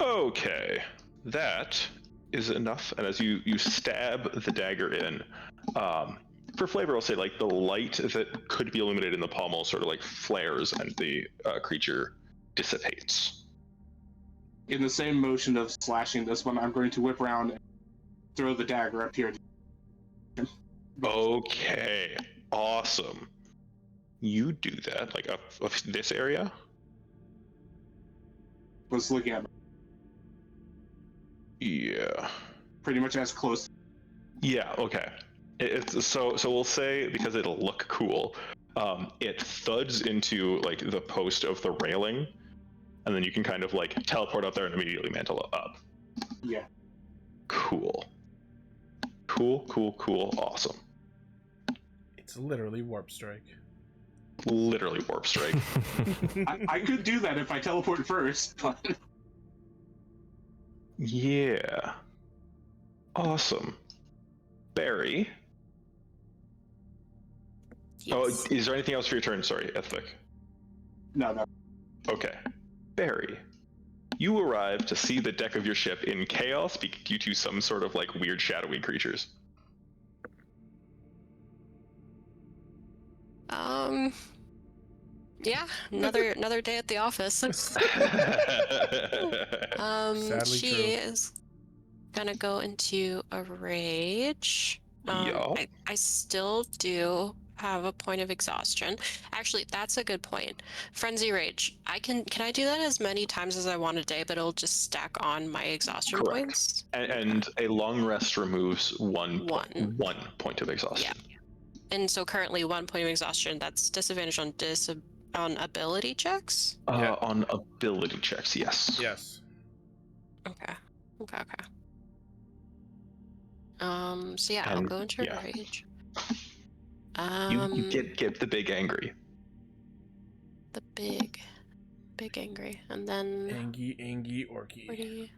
Okay, that is enough. And as you stab the dagger in, for flavor, I'll say like the light that could be illuminated in the pommel sort of like flares, and the creature dissipates. In the same motion of slashing this one, I'm going to whip around and throw the dagger up here. Okay, awesome. You do that, like up of this area. Was looking at Yeah. pretty much as close. Yeah. Okay. It's so we'll say, because it'll look cool, it thuds into like the post of the railing, and then you can kind of like teleport up there and immediately mantle up. Yeah. Cool. Awesome. It's literally Warp Strike. Literally warp strike. I could do that if I teleport first, but Yeah. Awesome. Barry. Yes. Oh, is there anything else for your turn? Sorry, Ethvic. no. Okay. Barry. You arrive to see the deck of your ship in chaos due to some sort of like weird shadowy creatures. Yeah, another day at the office. Sadly She true. is gonna go into a rage. Yeah. I still do have a point of exhaustion. Actually, that's a good point. Frenzy rage. Can I do that as many times as I want a day, but it'll just stack on my exhaustion Correct. points? And a long rest removes one point of exhaustion. Yeah. And so currently 1 point of exhaustion, that's disadvantage on ability checks? Yeah. On ability checks, yes. Yes. Okay. So yeah, I'll And- go into yeah. rage. You get the big angry. The big angry, and then Angie, Orky. 40.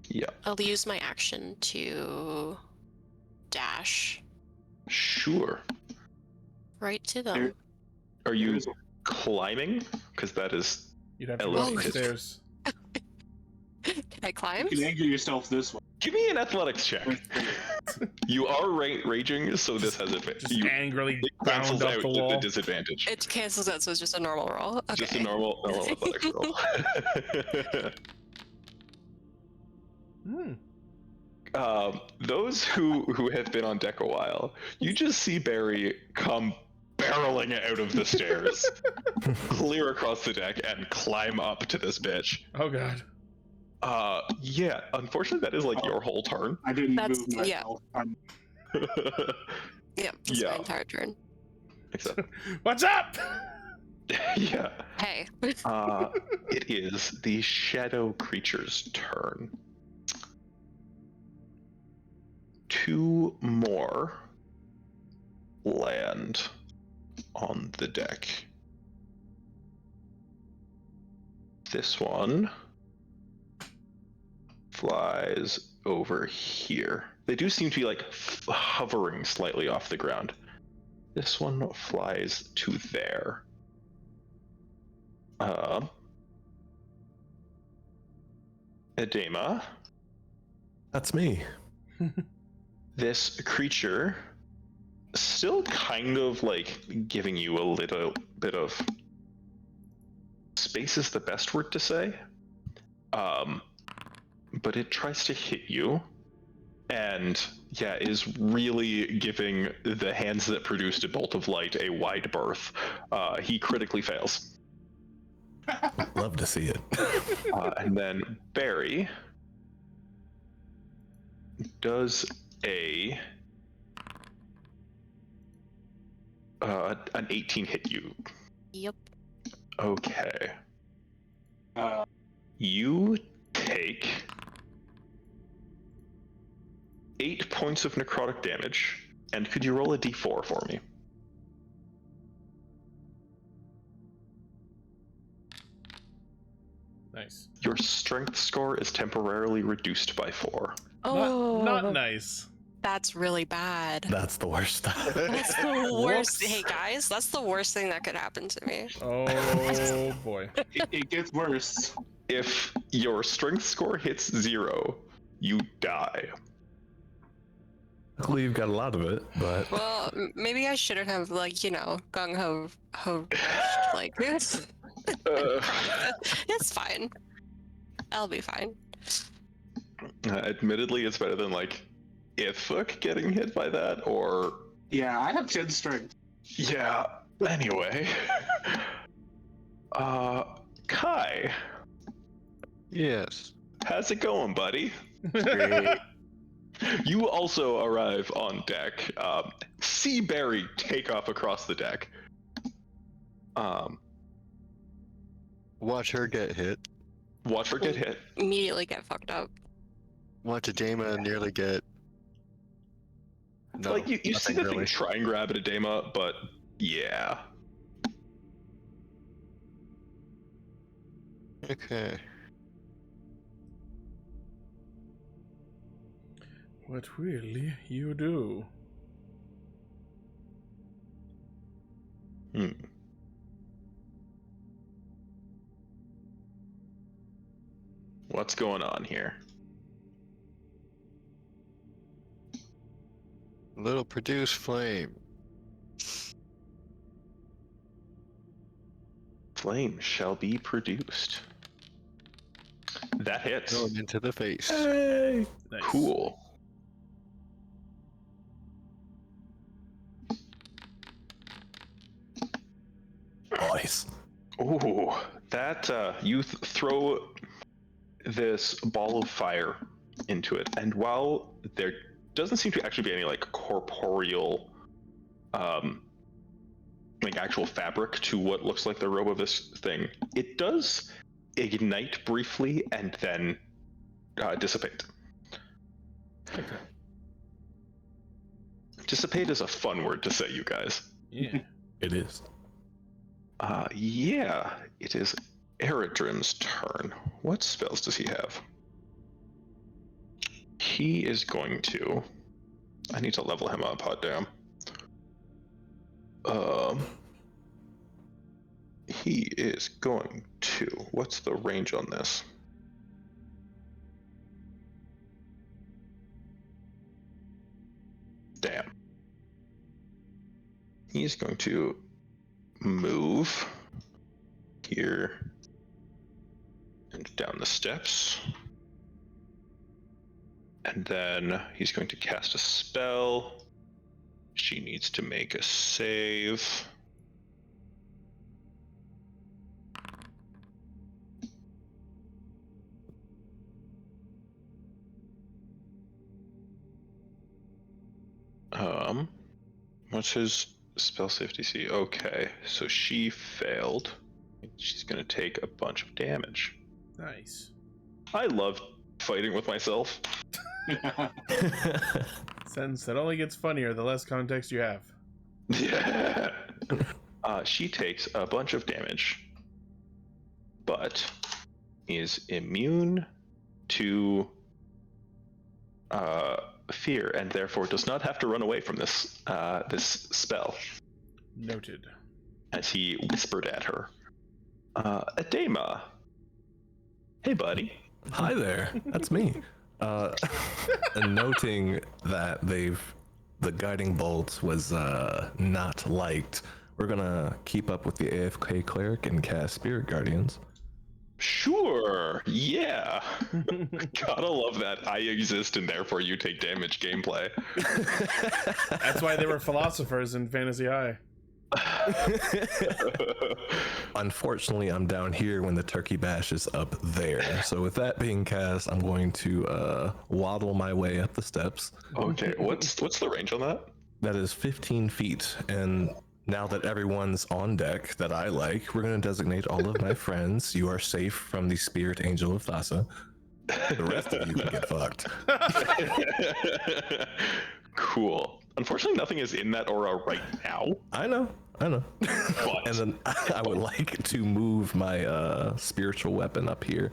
Yeah. I'll use my action to dash Sure. right to them. Are you climbing? Because that is. You'd have to Hello. go up the stairs. Can I climb? You can anger yourself this way. Give me an athletics check. You are raging, so this has advantage. Just You angrily it bound cancels up out the the wall. disadvantage. It cancels out, so it's just a normal roll. Okay. Just a normal athletics roll. Hmm. Those who have been on deck a while, you just see Barry come barreling out of the stairs, clear across the deck, and climb up to this bitch. Oh god. Yeah. Unfortunately, that is like your whole turn. I didn't That's- move myself. Yeah, that's Yeah. my entire turn. Except, What's up? yeah. Hey. It is the shadow creature's turn. 2 more land on the deck. This one flies over here. They do seem to be like hovering slightly off the ground. This one flies to there. Edema. That's me. This creature still kind of like giving you a little bit of space is the best word to say. But it tries to hit you and is really giving the hands that produced a bolt of light a wide berth. He critically fails. Love to see it. And then Barry does an 18 hit you. Yep. Okay. Uh, You take 8 points of necrotic damage, and could you roll a d4 for me? Nice. Your strength score is temporarily reduced by 4. Oh, Not nice. that's really bad. That's the worst. That's the worst. Whoops. Hey guys, that's the worst thing that could happen to me. Oh boy. it gets worse. If your strength score hits 0, you die. Luckily, you've got a lot of it, but Well, maybe I shouldn't have gung ho rushed like this. Uh, It's fine. I'll be fine. Admittedly, it's better than like Ifuk getting hit by that, or Yeah, I have 10 strength. yeah. Anyway, Kai, Yes. how's it going, buddy? Great. You also arrive on deck. See Barry take off across the deck. Watch her get hit. Watch her get hit. Immediately get fucked up. Watch Adema nearly get. No, Like you see nothing the really. thing try and grab at Adema, but yeah. Okay. What will you do? What's going on here? Little produce flame. Flame shall be produced. That hits. Going into the face. hey, Nice. Cool. nice. Ooh, that you throw this ball of fire into it, and while there doesn't seem to actually be any like corporeal, like actual fabric to what looks like the robe of this thing, it does ignite briefly and then dissipate. Okay. Dissipate is a fun word to say, you guys. Yeah. It is. Yeah, it is Eredrin's turn. What spells does he have? He is going to... I need to level him up, hot damn. He is going to... What's the range on this? he's going to move here and down the steps. And then he's going to cast a spell. She needs to make a save. What's his spell save DC? Okay, so she failed. She's gonna take a bunch of damage. Nice. I love fighting with myself. Sentence that only gets funnier the less context you have. Yeah. She takes a bunch of damage, but is immune to fear, and therefore does not have to run away from this spell. Noted. As he whispered at her, Adema. Hey, buddy. Hi there, that's me. And noting that the guiding bolt was not liked, we're gonna keep up with the AFK cleric and cast Spirit Guardians. Sure, yeah. Gotta love that I exist and therefore you take damage gameplay. That's why they were philosophers in Fantasy High. Unfortunately, I'm down here when the turkey bash is up there. So with that being cast, I'm going to waddle my way up the steps. Okay, what's the range on that? That is 15 feet, and now that everyone's on deck that I like, we're going to designate all of my friends. You are safe from the spirit angel of Thassa. The rest of you can get fucked. Cool. Unfortunately, nothing is in that aura right now. I know. But And then I would like to move my spiritual weapon up here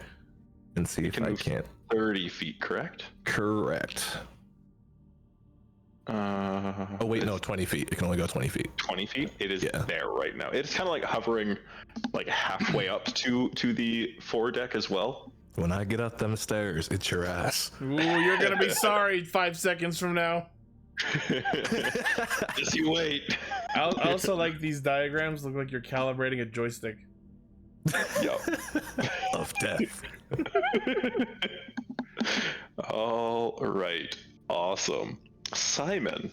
and see if can I move can't. 30 feet, correct? Correct. Oh wait, no, 20 feet. It can only go 20 feet. 20 feet? It is Yeah. there right now. It's kind of like hovering like halfway up to the foredeck as well. When I get up them stairs, it's your ass. Ooh, you're gonna be sorry 5 seconds from now. Just you wait. I also like these diagrams look like you're calibrating a joystick. Yup. Of death. All right. Awesome. Simon.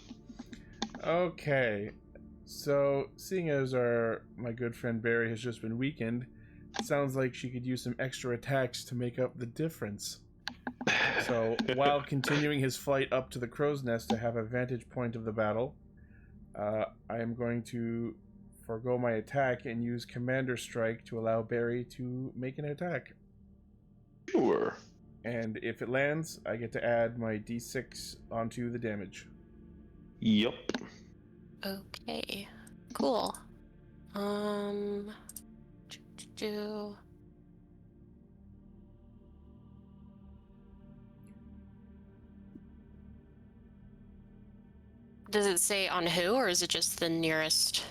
Okay, so seeing as my good friend Barry has just been weakened, it sounds like she could use some extra attacks to make up the difference. So while continuing his flight up to the crow's nest to have a vantage point of the battle, I am going to forego my attack and use Commander Strike to allow Barry to make an attack. Sure. And if it lands, I get to add my d6 onto the damage. Yup. Okay. Cool. Do. Does it say on who, or is it just the nearest?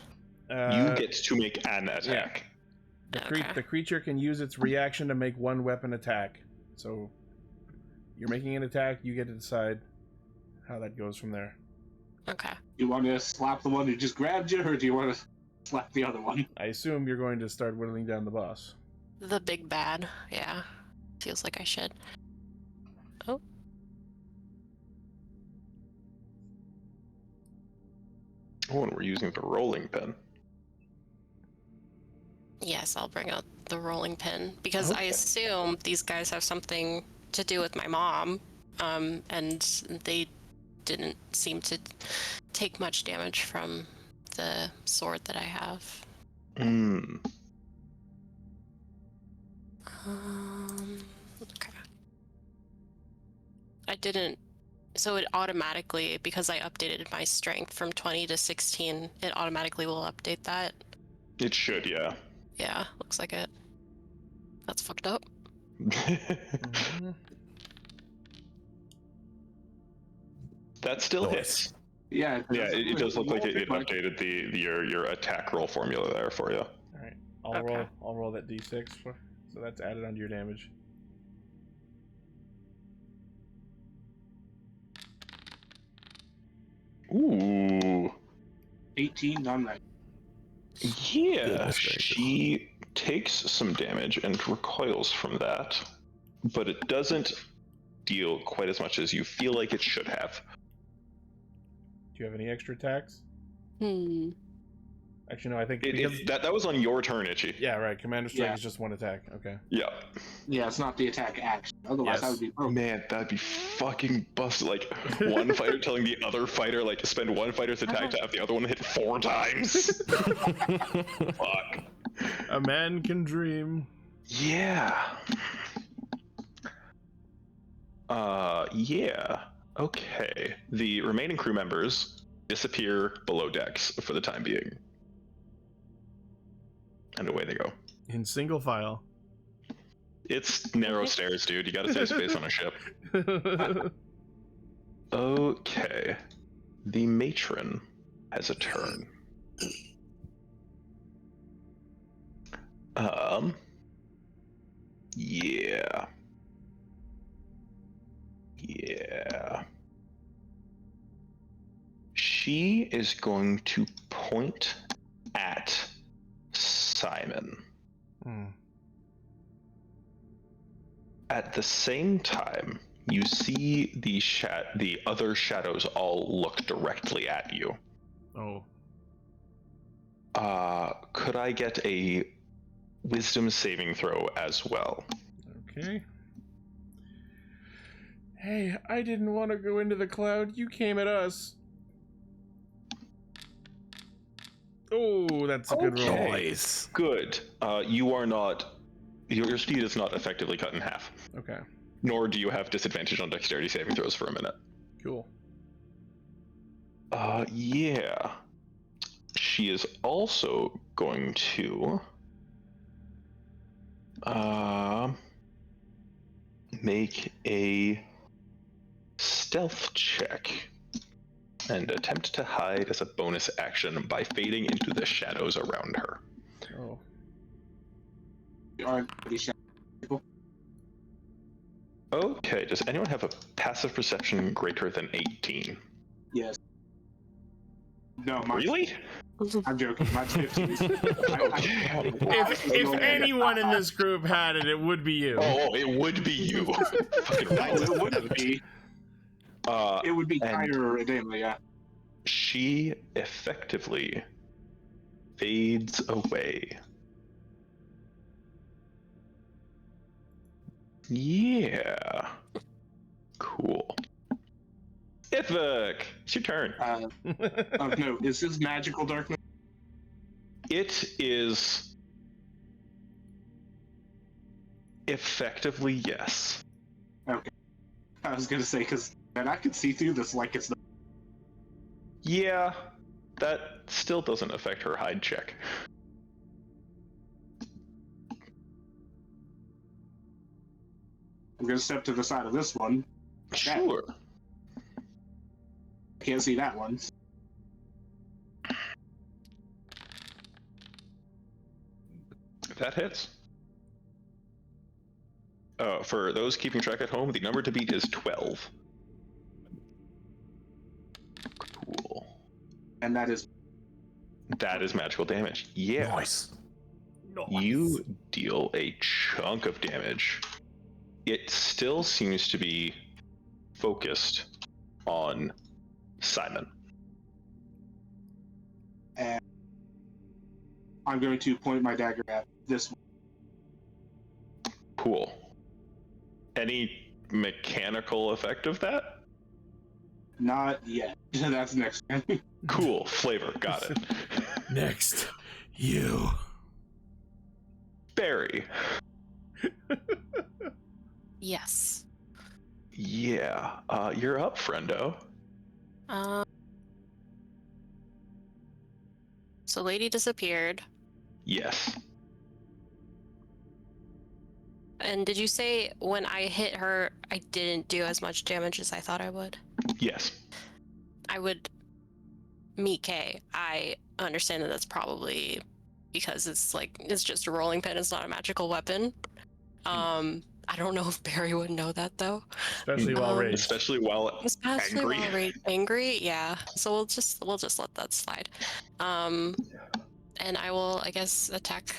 You get to make an attack. The creature can use its reaction to make one weapon attack. So you're making an attack, you get to decide how that goes from there. Okay. You want to slap the one who just grabbed you, or do you want to slap the other one? I assume you're going to start whittling down the boss. The big bad. Yeah. Feels like I should. Oh. Oh, and we're using the rolling pin. Yes, I'll bring out the rolling pin because I assume these guys have something to do with my mom, and they didn't seem to take much damage from the sword that I have. Okay. I didn't. So it automatically, because I updated my strength from 20 to 16, it automatically will update that. It should, yeah. Yeah, looks like it. That's fucked up. That still hits. Yeah, It does look like it updated your attack roll formula there for you. All right, I'll roll that d6 so that's added onto your damage. Ooh. 18 on that. Yeah, Goodness gracious. she takes some damage and recoils from that, but it doesn't deal quite as much as you feel like it should have. Do you have any extra attacks? Actually, no. I think That was on your turn, Itchy. yeah, right. Commander Strike Yeah. is just one attack. Okay. Yeah. Yeah, it's not the attack action. Otherwise, Yes. that would be broken. Man, that'd be fucking busted. Like, one fighter telling the other fighter, like, to spend one fighter's attack to have the other one hit 4 times. Fuck. A man can dream. Yeah. Yeah. Okay. The remaining crew members disappear below decks for the time being. And away they go. In single file. It's narrow stairs, dude. You gotta save space on a ship. Okay. The matron has a turn. Yeah. Yeah. She is going to point at Simon. At the same time, you see the other shadows all look directly at you. Oh. Could I get a wisdom saving throw as well? Okay. Hey, I didn't want to go into the cloud. You came at us. Oh, that's a good roll. Nice. Good. You are not. Your speed is not effectively cut in half. Okay. Nor do you have disadvantage on dexterity saving throws for a minute. Cool. Yeah. She is also going to make a stealth check and attempt to hide as a bonus action by fading into the shadows around her. Oh. Aren't pretty shy people. Okay, does anyone have a passive perception greater than 18? Yes. No, my Really? I'm joking. Mine's 15. If anyone in this group had it, it would be you. Oh, it would be you. Fucking nice. it wouldn't be. It would be and- Kyra or Adela, yeah. She effectively fades away. Yeah. Cool. Ithvik, it's your turn. No, is this magical darkness? It is effectively yes. Okay. I was gonna say, because, man, I can see through this like it's not. Yeah, that still doesn't affect her hide check. I'm gonna step to the side of this one. Sure. Can't see that one. That hits. For those keeping track at home, the number to beat is 12. Cool. And that is That is magical damage. Yeah. Nice. You deal a chunk of damage. It still seems to be focused on Simon. and I'm going to point my dagger at this one. Cool. Any mechanical effect of that? Not yet. That's next. Cool. Flavor. Got it. Next, you. Barry. Yes. Yeah. You're up, friendo. So lady disappeared. Yes. And did you say when I hit her, I didn't do as much damage as I thought I would? Yes. I would meet Kay. I understand that that's probably because it's just a rolling pin. It's not a magical weapon. I don't know if Barry would know that though. Especially while raged. Especially while Especially angry. while angry, yeah. So we'll just let that slide. And I will, I guess, attack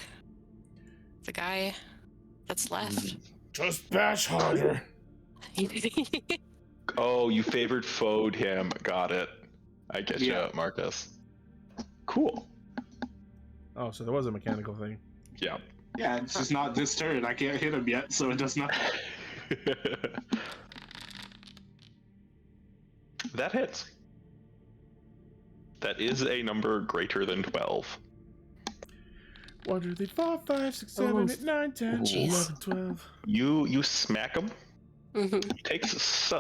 the guy that's left. Just bash harder. Oh, you favored foed him. Got it. I get Yeah. you, Marcus. Cool. Oh, so there was a mechanical thing. Yeah. Yeah, it's just not this turn. I can't hit him yet, so it does not. That hits. That is a number greater than 12. 1, 2, 3, 4, 5, 6, 7, 8, 9, 10, Jeez. 11, 12. You smack him. Mhm. He takes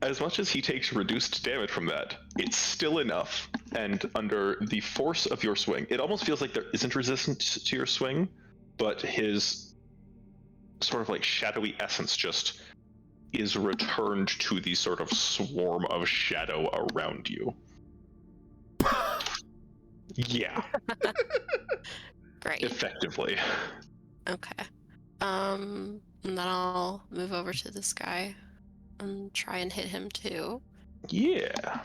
as much as he takes reduced damage from that, it's still enough. And under the force of your swing, it almost feels like there isn't resistance to your swing, but his sort of like shadowy essence just is returned to the sort of swarm of shadow around you. Yeah, Great. effectively. Okay. And then I'll move over to this guy and try and hit him too. Yeah.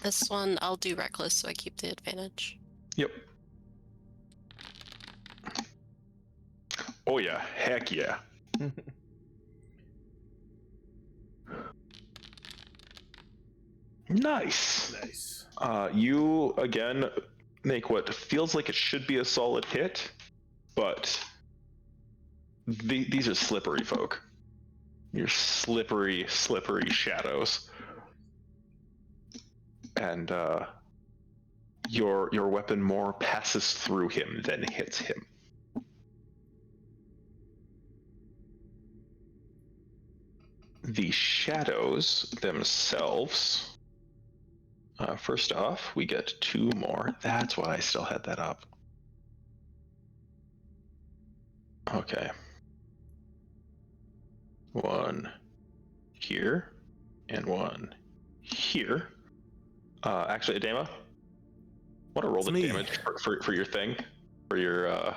This one I'll do reckless so I keep the advantage. Yep. Oh yeah, heck yeah. Nice. Nice. You again make what feels like it should be a solid hit, but these are slippery folk. You're slippery shadows, and your weapon more passes through him than hits him. The shadows themselves. First off, we get 2 more. That's why I still had that up. Okay. 1 here, and 1 here. Actually, Adema, want to roll It's the me. damage for your thing? For your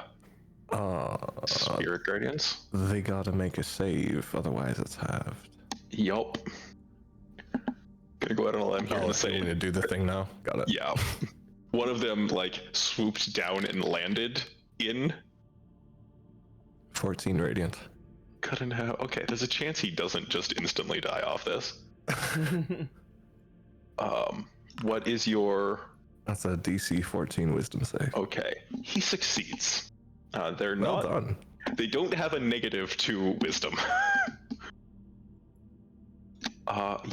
spirit guardians? They gotta make a save, otherwise it's halved. Yup. Gonna go out on a limb here and So say, we're gonna do the thing now? Got it. yeah. One of them, like, swooped down and landed in 14 radiant. cut in half. Okay, there's a chance he doesn't just instantly die off this. What is your... That's a DC 14 wisdom save. Okay, he succeeds. They're Well not... done. They don't have a negative to wisdom.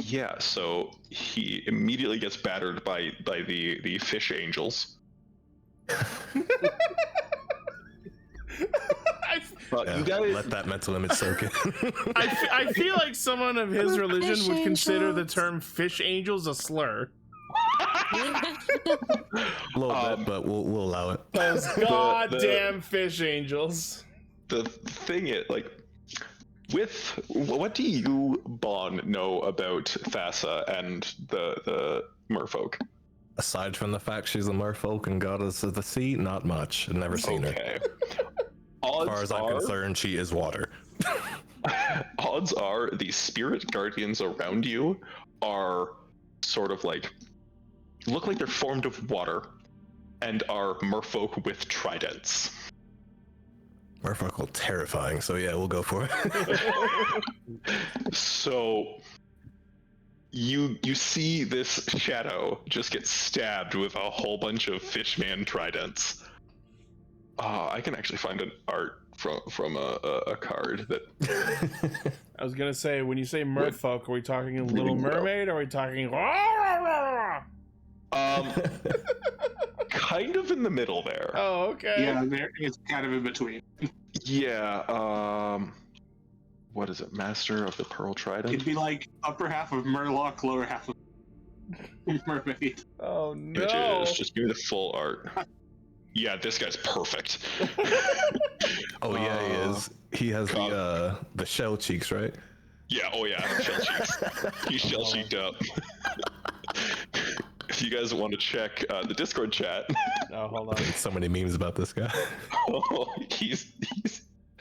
Yeah, so he immediately gets battered by the fish angels. Yeah, You guys... let that mental image soak in. I feel like someone of his religion Fish would consider the angels. term fish angels a slur. A little bit, but we'll allow it. Those goddamn fish angels. The thing is, like, with what do you, Bon, know about Thassa and the merfolk? Aside from the fact she's a merfolk and goddess of the sea, not much. I've never seen her. Okay. As far as I'm concerned, she is water. Odds are the spirit guardians around you are sort of like look like they're formed of water and are merfolk with tridents. Merfolk terrifying, so yeah, we'll go for it. So you see this shadow just get stabbed with a whole bunch of fishman tridents. I can actually find an art from a card that I was gonna say, when you say merfolk, are we talking Little Really well. Mermaid, or are we talking? kind of in the middle there. Oh, okay. Yeah, it's kind of in between. Yeah, what is it? Master of the Pearl Trident? It'd be like upper half of Murloc, lower half of Mermaid. Oh Which no. is just give me the full art. Yeah, this guy's perfect. Oh yeah, he is. He has the shell cheeks, right? Yeah, oh yeah, shell cheeks. He's shell cheeked up. If you guys want to check the Discord chat, Oh, hold on. So many memes about this guy. he's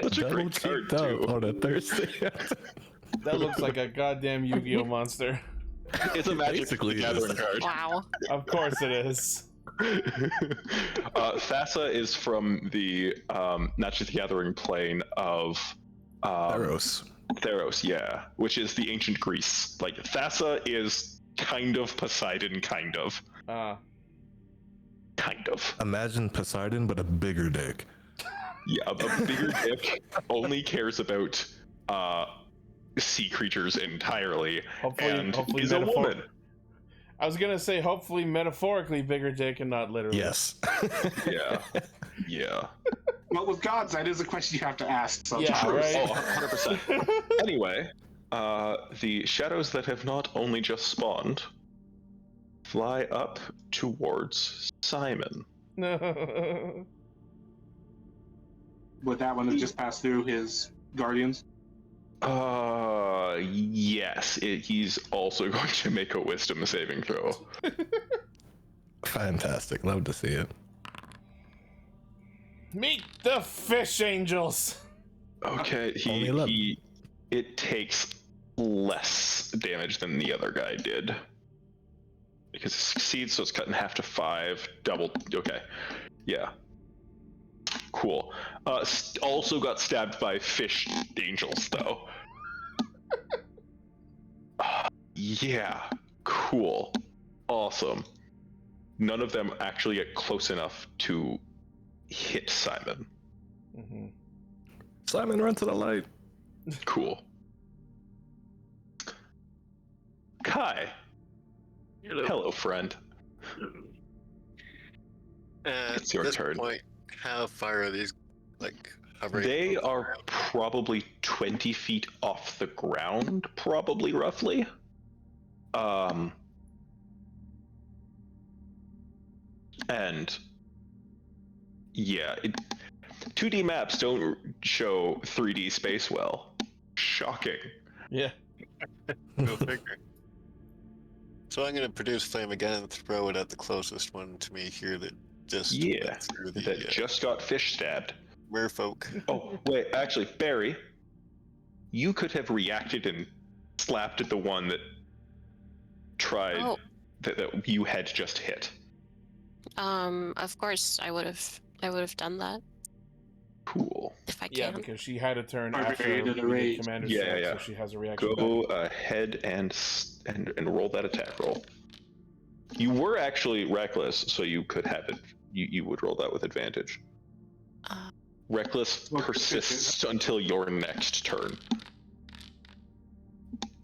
Such a Double great card, cheeked out too. on a Thursday. That looks like a goddamn Yu-Gi-Oh monster. It's a Magic Basically the is. Gathering card. Wow. Of course it is. Thassa is from the Magic the Gathering plane of Theros. Theros, yeah, which is the ancient Greece. Like, Thassa is kind of Poseidon, kind of. Kind of. Imagine Poseidon, but a bigger dick. Yeah, a bigger dick only cares about sea creatures entirely, and is a woman. I was gonna say hopefully metaphorically bigger dick and not literally. Yes. Yeah. Yeah. Well, with gods, that is a question you have to ask sometimes. Yeah, right. Oh, 100%. Anyway, the shadows that have not only just spawned fly up towards Simon. No. Would that one have just passed through his guardians? Yes. He's also going to make a wisdom saving throw. Fantastic. Love to see it. Meet the fish angels. Okay, Only 11. It takes less damage than the other guy did. Because it succeeds, so it's cut in half to 5. Double. Okay. Yeah. Cool. Also got stabbed by fish angels, though. Yeah. Cool. Awesome. None of them actually get close enough to hit Simon. Mm-hmm. Simon, run to the light. Cool. Kai. Hello, friend. It's your at this turn. point, how far are these, like, hovering? They above the are ground? probably 20 feet off the ground, probably, roughly. And yeah, 2D maps don't show 3D space well. Shocking. Yeah. Go figure. So I'm going to produce flame again and throw it at the closest one to me here that just Yeah, went through the that just got fish stabbed. merfolk. Oh, wait, actually, Barry, you could have reacted and slapped at the one that tried Oh. that you had just hit. Of course I would have done that Cool. if I Yeah, can. because she had a turn Or after varied we at a did rate. Commander's Yeah, strike, yeah. so she has a reaction Go back. ahead and roll that attack roll. You were actually reckless, so you could have it. You would roll that with advantage. Uh, Reckless Well, persists until your next turn.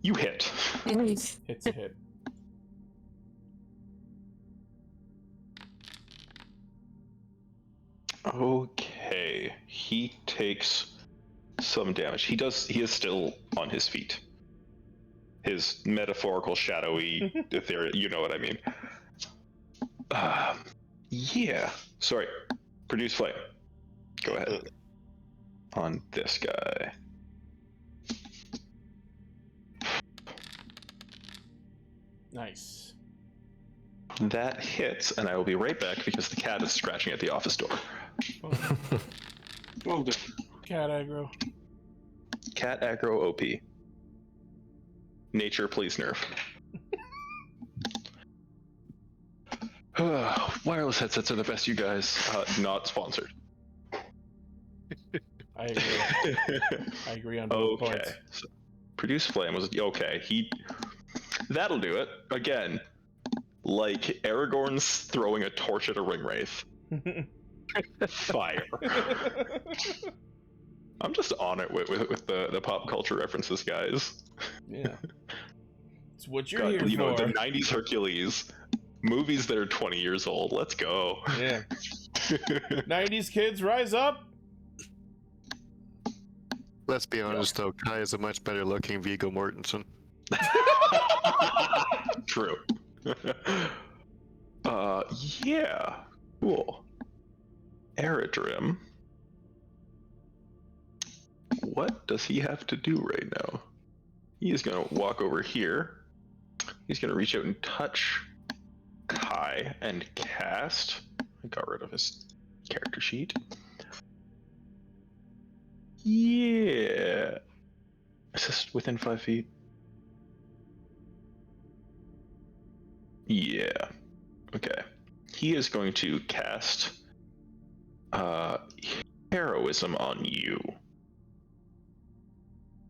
You hit. Hits a hit. Okay, he takes some damage. He is still on his feet. His metaphorical, shadowy, ethereal, you know what I mean. Yeah. Sorry. Produce flame. Go ahead. On this guy. Nice. That hits, and I will be right back because the cat is scratching at the office door. Well done. Cat aggro. Cat aggro OP. Nature, please nerf. Wireless headsets are the best, you guys. Not sponsored. I agree. I agree on both Okay. points. So, produce flame was okay. That'll do it. Again, like Aragorn's throwing a torch at a ring wraith. Fire. I'm just on it with the pop culture references, guys. Yeah. It's what you're God, here you know, for. the 90s Hercules. Movies that are 20 years old. Let's go. Yeah. 90s kids, rise up! Let's be honest, though, Kai is a much better looking Viggo Mortensen. True. Yeah. Cool. Eridrim. What does he have to do right now? He is going to walk over here. He's going to reach out and touch Kai and cast. I got rid of his character sheet. Yeah. Is this within 5 feet? Yeah. Okay. He is going to cast heroism on you.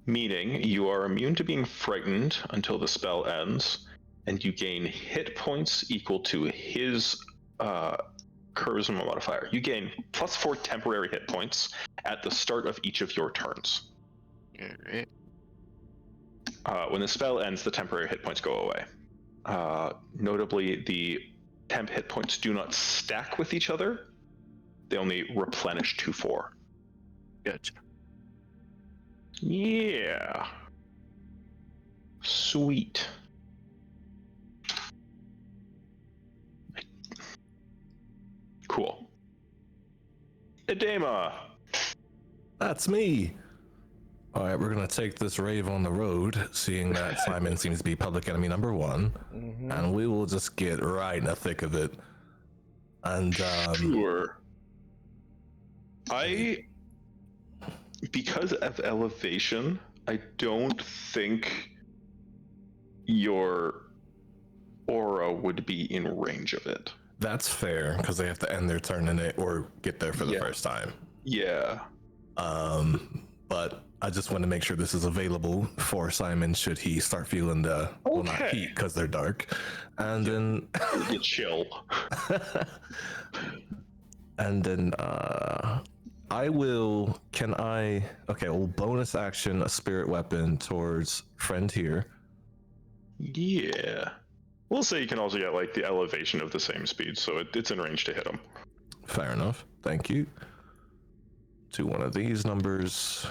Meaning you are immune to being frightened until the spell ends, and you gain hit points equal to his charisma modifier. You gain +4 temporary hit points at the start of each of your turns. Alright. When the spell ends, the temporary hit points go away. Notably, the temp hit points do not stack with each other. They only replenish 2/4. Gotcha. Yeah. Sweet. Cool. Edema. That's me. All right, we're gonna take this rave on the road, seeing that Simon seems to be public enemy number 1, and we will just get right in the thick of it. And Sure. Because of elevation, I don't think your aura would be in range of it. that's fair because they have to end their turn in it or get there for the first time. Yeah. But I just want to make sure this is available for Simon should he start feeling the well, not Okay. heat because they're dark, and then Get chill. and then I will. Can I? Okay, well, bonus action a spirit weapon towards friend here. Yeah. We'll say you can also get like the elevation of the same speed, so it's in range to hit him. Fair enough. Thank you. To one of these numbers.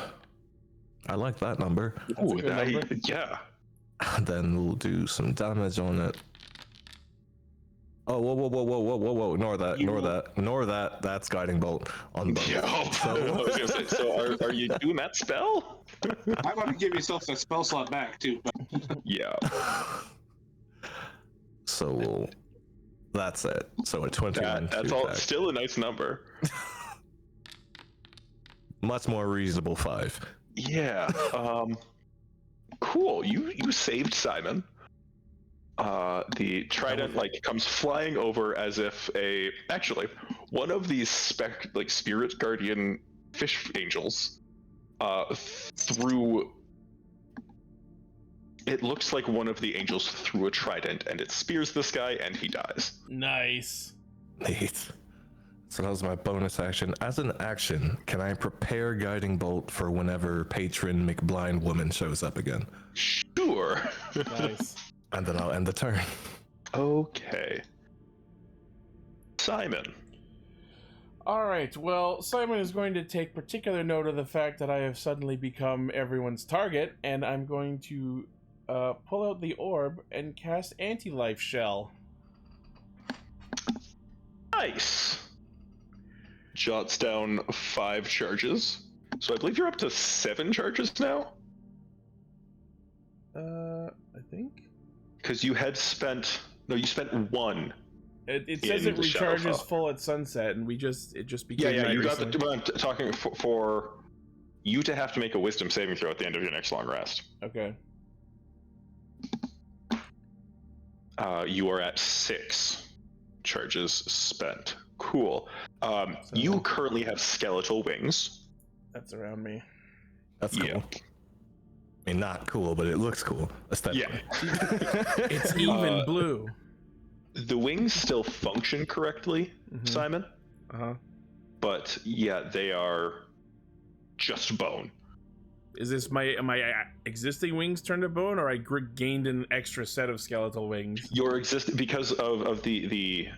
I like that number. Ooh, a good number. yeah. Then we'll do some damage on it. Oh, whoa. Ignore that. That's guiding bolt on both. Yeah. I was gonna say, so are you doing that spell? I want to give yourself that spell slot back too. But Yeah. So that's it. So a 21. That's all. Still a nice number. Much more reasonable 5. Yeah. Cool. You saved Simon. The trident comes flying over as if actually one of these spirit guardian fish angels threw. It looks like one of the angels threw a trident and it spears this guy and he dies. Nice. Neat. So that was my bonus action. As an action, can I prepare guiding bolt for whenever patron McBlind woman shows up again? Sure. Nice. And then I'll end the turn. Okay. Simon. All right. Well, Simon is going to take particular note of the fact that I have suddenly become everyone's target, and I'm going to pull out the orb and cast Anti-Life Shell. Nice. Jots down 5 charges. So I believe you're up to 7 charges now? I think. Because you had spent... No, you spent 1. It says In it the recharges Shadowfell. full at sunset, and it just became. Yeah, night you got the... recently. I'm talking for you to have to make a wisdom saving throw at the end of your next long rest. Okay. You are at 6 charges spent. Cool. You currently have skeletal wings. That's around me. That's cool. Yeah. I mean, not cool, but it looks cool. Aesthetically. Yeah. It's even blue. The wings still function correctly, Simon, Uh-huh. but yeah, they are just bone. Is this my existing wings turned to bone, or I gained an extra set of skeletal wings? Your existing, because of the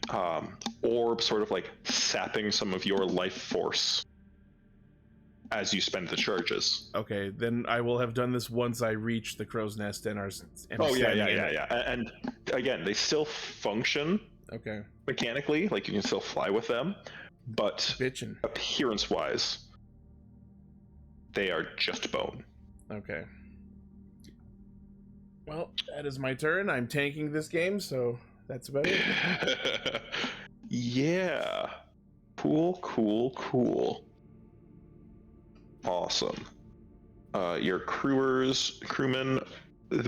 orb sort of like sapping some of your life force as you spend the charges. Okay, then I will have done this once I reach the crow's nest and are. Oh yeah. And again, they still function Okay, mechanically, like you can still fly with them, but bitchin'. appearance-wise, they are just bone. Okay. Well, that is my turn. I'm tanking this game, so that's about it. Yeah. Cool. Awesome. Your crewmen,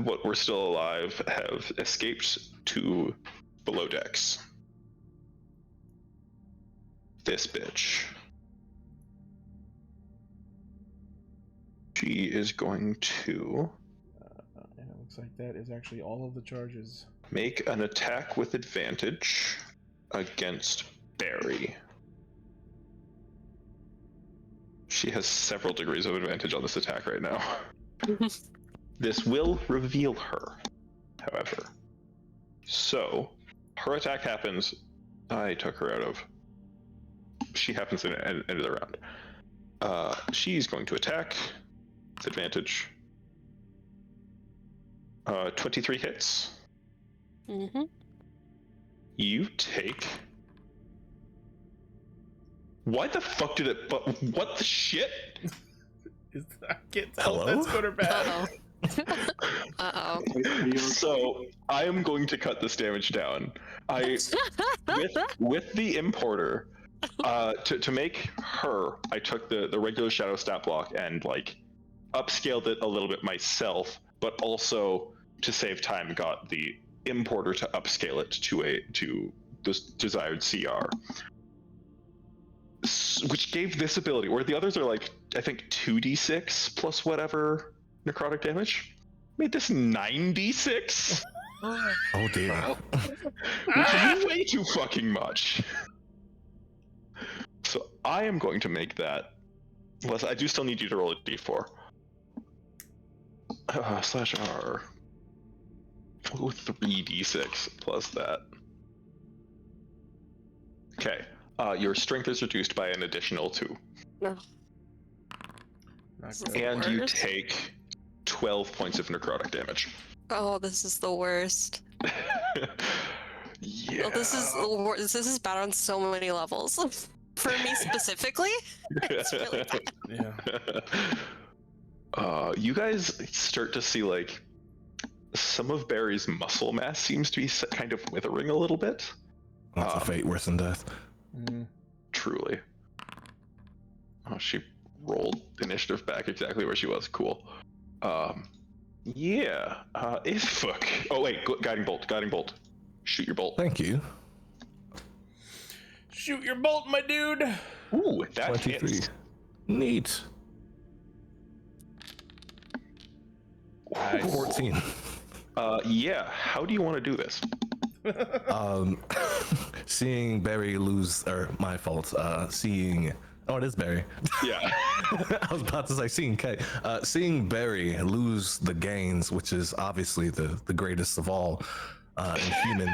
what were still alive, have escaped to below decks. This bitch. She is going to And it looks like that is actually all of the charges. make an attack with advantage against Barry. She has several degrees of advantage on this attack right now. This will reveal her, however. So, her attack happens. I took her out of. She happens in the end of the round. She's going to attack. It's advantage. 23 hits. Mm-hmm. You take. Why the fuck did it? But what the shit? I can't tell if that's good or bad. Uh-oh. So I am going to cut this damage down. With the importer, to make her, I took the regular shadow stat block and like upscaled it a little bit myself, but also to save time, got the importer to upscale it to this desired CR, which gave this ability. Where the others are like, I think 2d6 plus whatever necrotic damage, made this 9d6. Oh dear. Which is way too fucking much. So I am going to make that. Unless I do still need you to roll a d4. /R. Oh, 3d6 plus that. Okay. Your strength is reduced by an additional 2. No. Not good. good. And you Worst. take 12 points of necrotic damage. Oh, this is the worst. Yeah. Oh, this is bad on so many levels. For me specifically, it's really bad. Yeah. You guys start to see like some of Barry's muscle mass seems to be kind of withering a little bit. That's a fate worse than death. Mm. Truly. Oh, she rolled initiative back exactly where she was. Cool. Yeah. Fuck. Oh wait, guiding bolt. Shoot your bolt. Thank you. Shoot your bolt, my dude. Ooh, that 23. hits. Neat. Nice. 14. Yeah. How do you want to do this? Seeing Barry lose, or my fault, seeing, oh, it is Barry. Yeah. I was about to say seeing K. Seeing Barry lose the gains, which is obviously the greatest of all in human.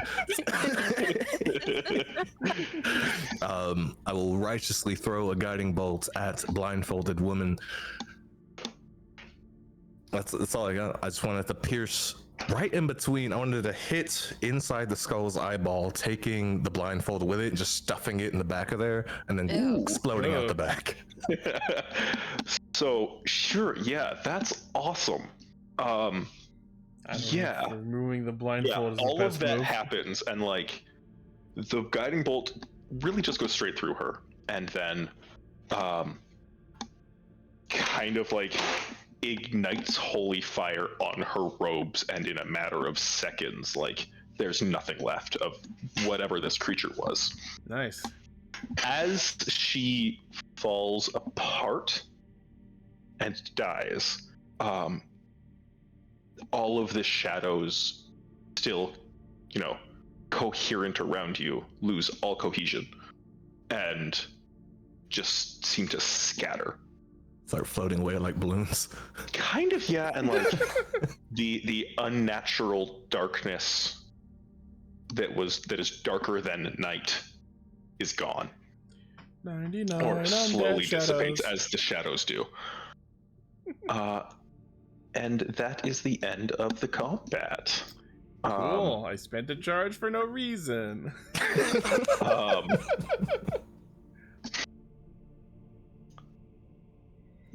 I will righteously throw a guiding bolt at blindfolded woman. That's all I got. I just wanted to pierce right in between. I wanted to hit inside the skull's eyeball, taking the blindfold with it and just stuffing it in the back of there, and then Ew. exploding out the back. So sure, yeah, that's awesome. I don't Yeah. know if removing the Yeah, blindfold is the all best of that move. happens, and like the guiding bolt really just goes straight through her, and then kind of like ignites holy fire on her robes, and in a matter of seconds, like there's nothing left of whatever this creature was. Nice. As she falls apart and dies, all of the shadows still, coherent around you lose all cohesion and just seem to scatter. Start floating away like balloons. Kind of, yeah, and like the unnatural darkness that is darker than night is gone. 99 Or slowly undead dissipates shadows. as the shadows do. And that is the end of the combat. Cool. I spent a charge for no reason.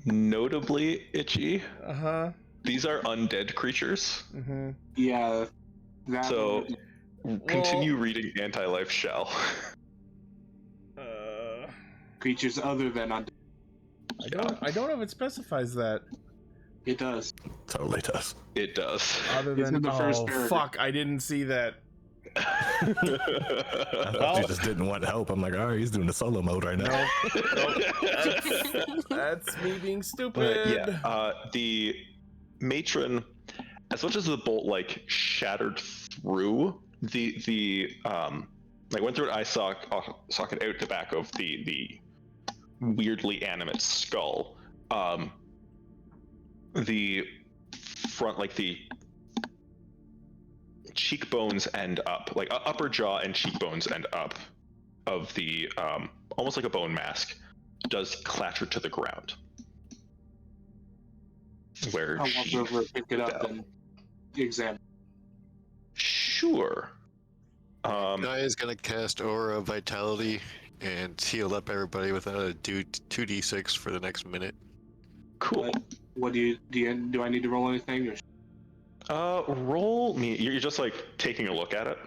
Notably, Itchy, Uh-huh. these are undead creatures. Mm-hmm. Yeah. That So would- continue reading Anti-Life Shell. creatures other than undead. I don't know if it specifies that. It does. Totally does. It does. Other It's than in the first paragraph. fuck, I didn't see that. I thought you just didn't want help. I'm like, all right, he's doing the solo mode right now. That's me being But stupid. yeah, the matron, as much as the bolt like shattered through the like went through an eye socket out the back of the weirdly animate skull. The front, like the cheekbones end up, like upper jaw and cheekbones end up of the almost like a bone mask, does clatter to the ground. Where I'll walk she over and pick it up fell. and examine. Sure. Guy is gonna cast Aura of Vitality and heal up everybody without a 2d6 for the next minute. Cool. What do I need to roll anything? Or... Roll me. You're just like taking a look at it.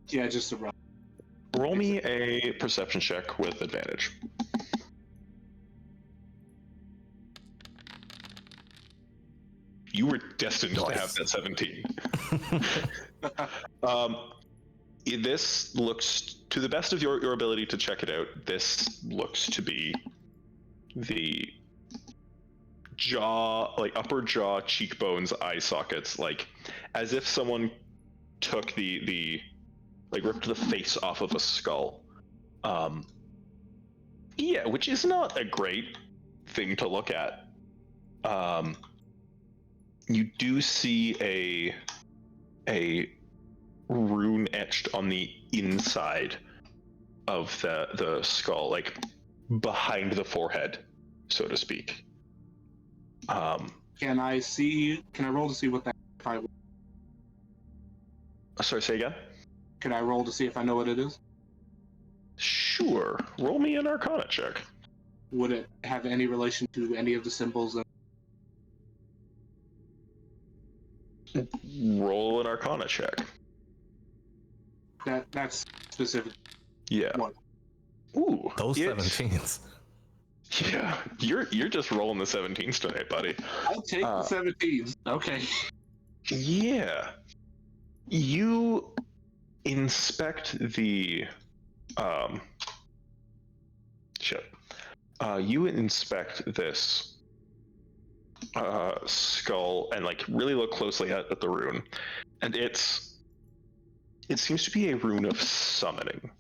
Yeah, just a roll. Roll me a perception check with advantage. You were destined to have that 17. This looks, to the best of your ability to check it out, this looks to be the jaw, like upper jaw, cheekbones, eye sockets, like as if someone took the like ripped the face off of a skull. Yeah, which is not a great thing to look at. You do see a rune etched on the inside of the skull, like behind the forehead, so to speak. Can I roll to see what that? Sorry, say again? Can I roll to see if I know what it is? Sure. Roll me an Arcana check. Would it have any relation to any of the symbols? Roll an Arcana check. That's specific. Yeah. What? Ooh. Those 17s. Yeah. You're just rolling the 17s tonight, buddy. I'll take the 17s. Okay. Yeah. You inspect the you inspect this skull and like really look closely at the rune, and it seems to be a rune of summoning.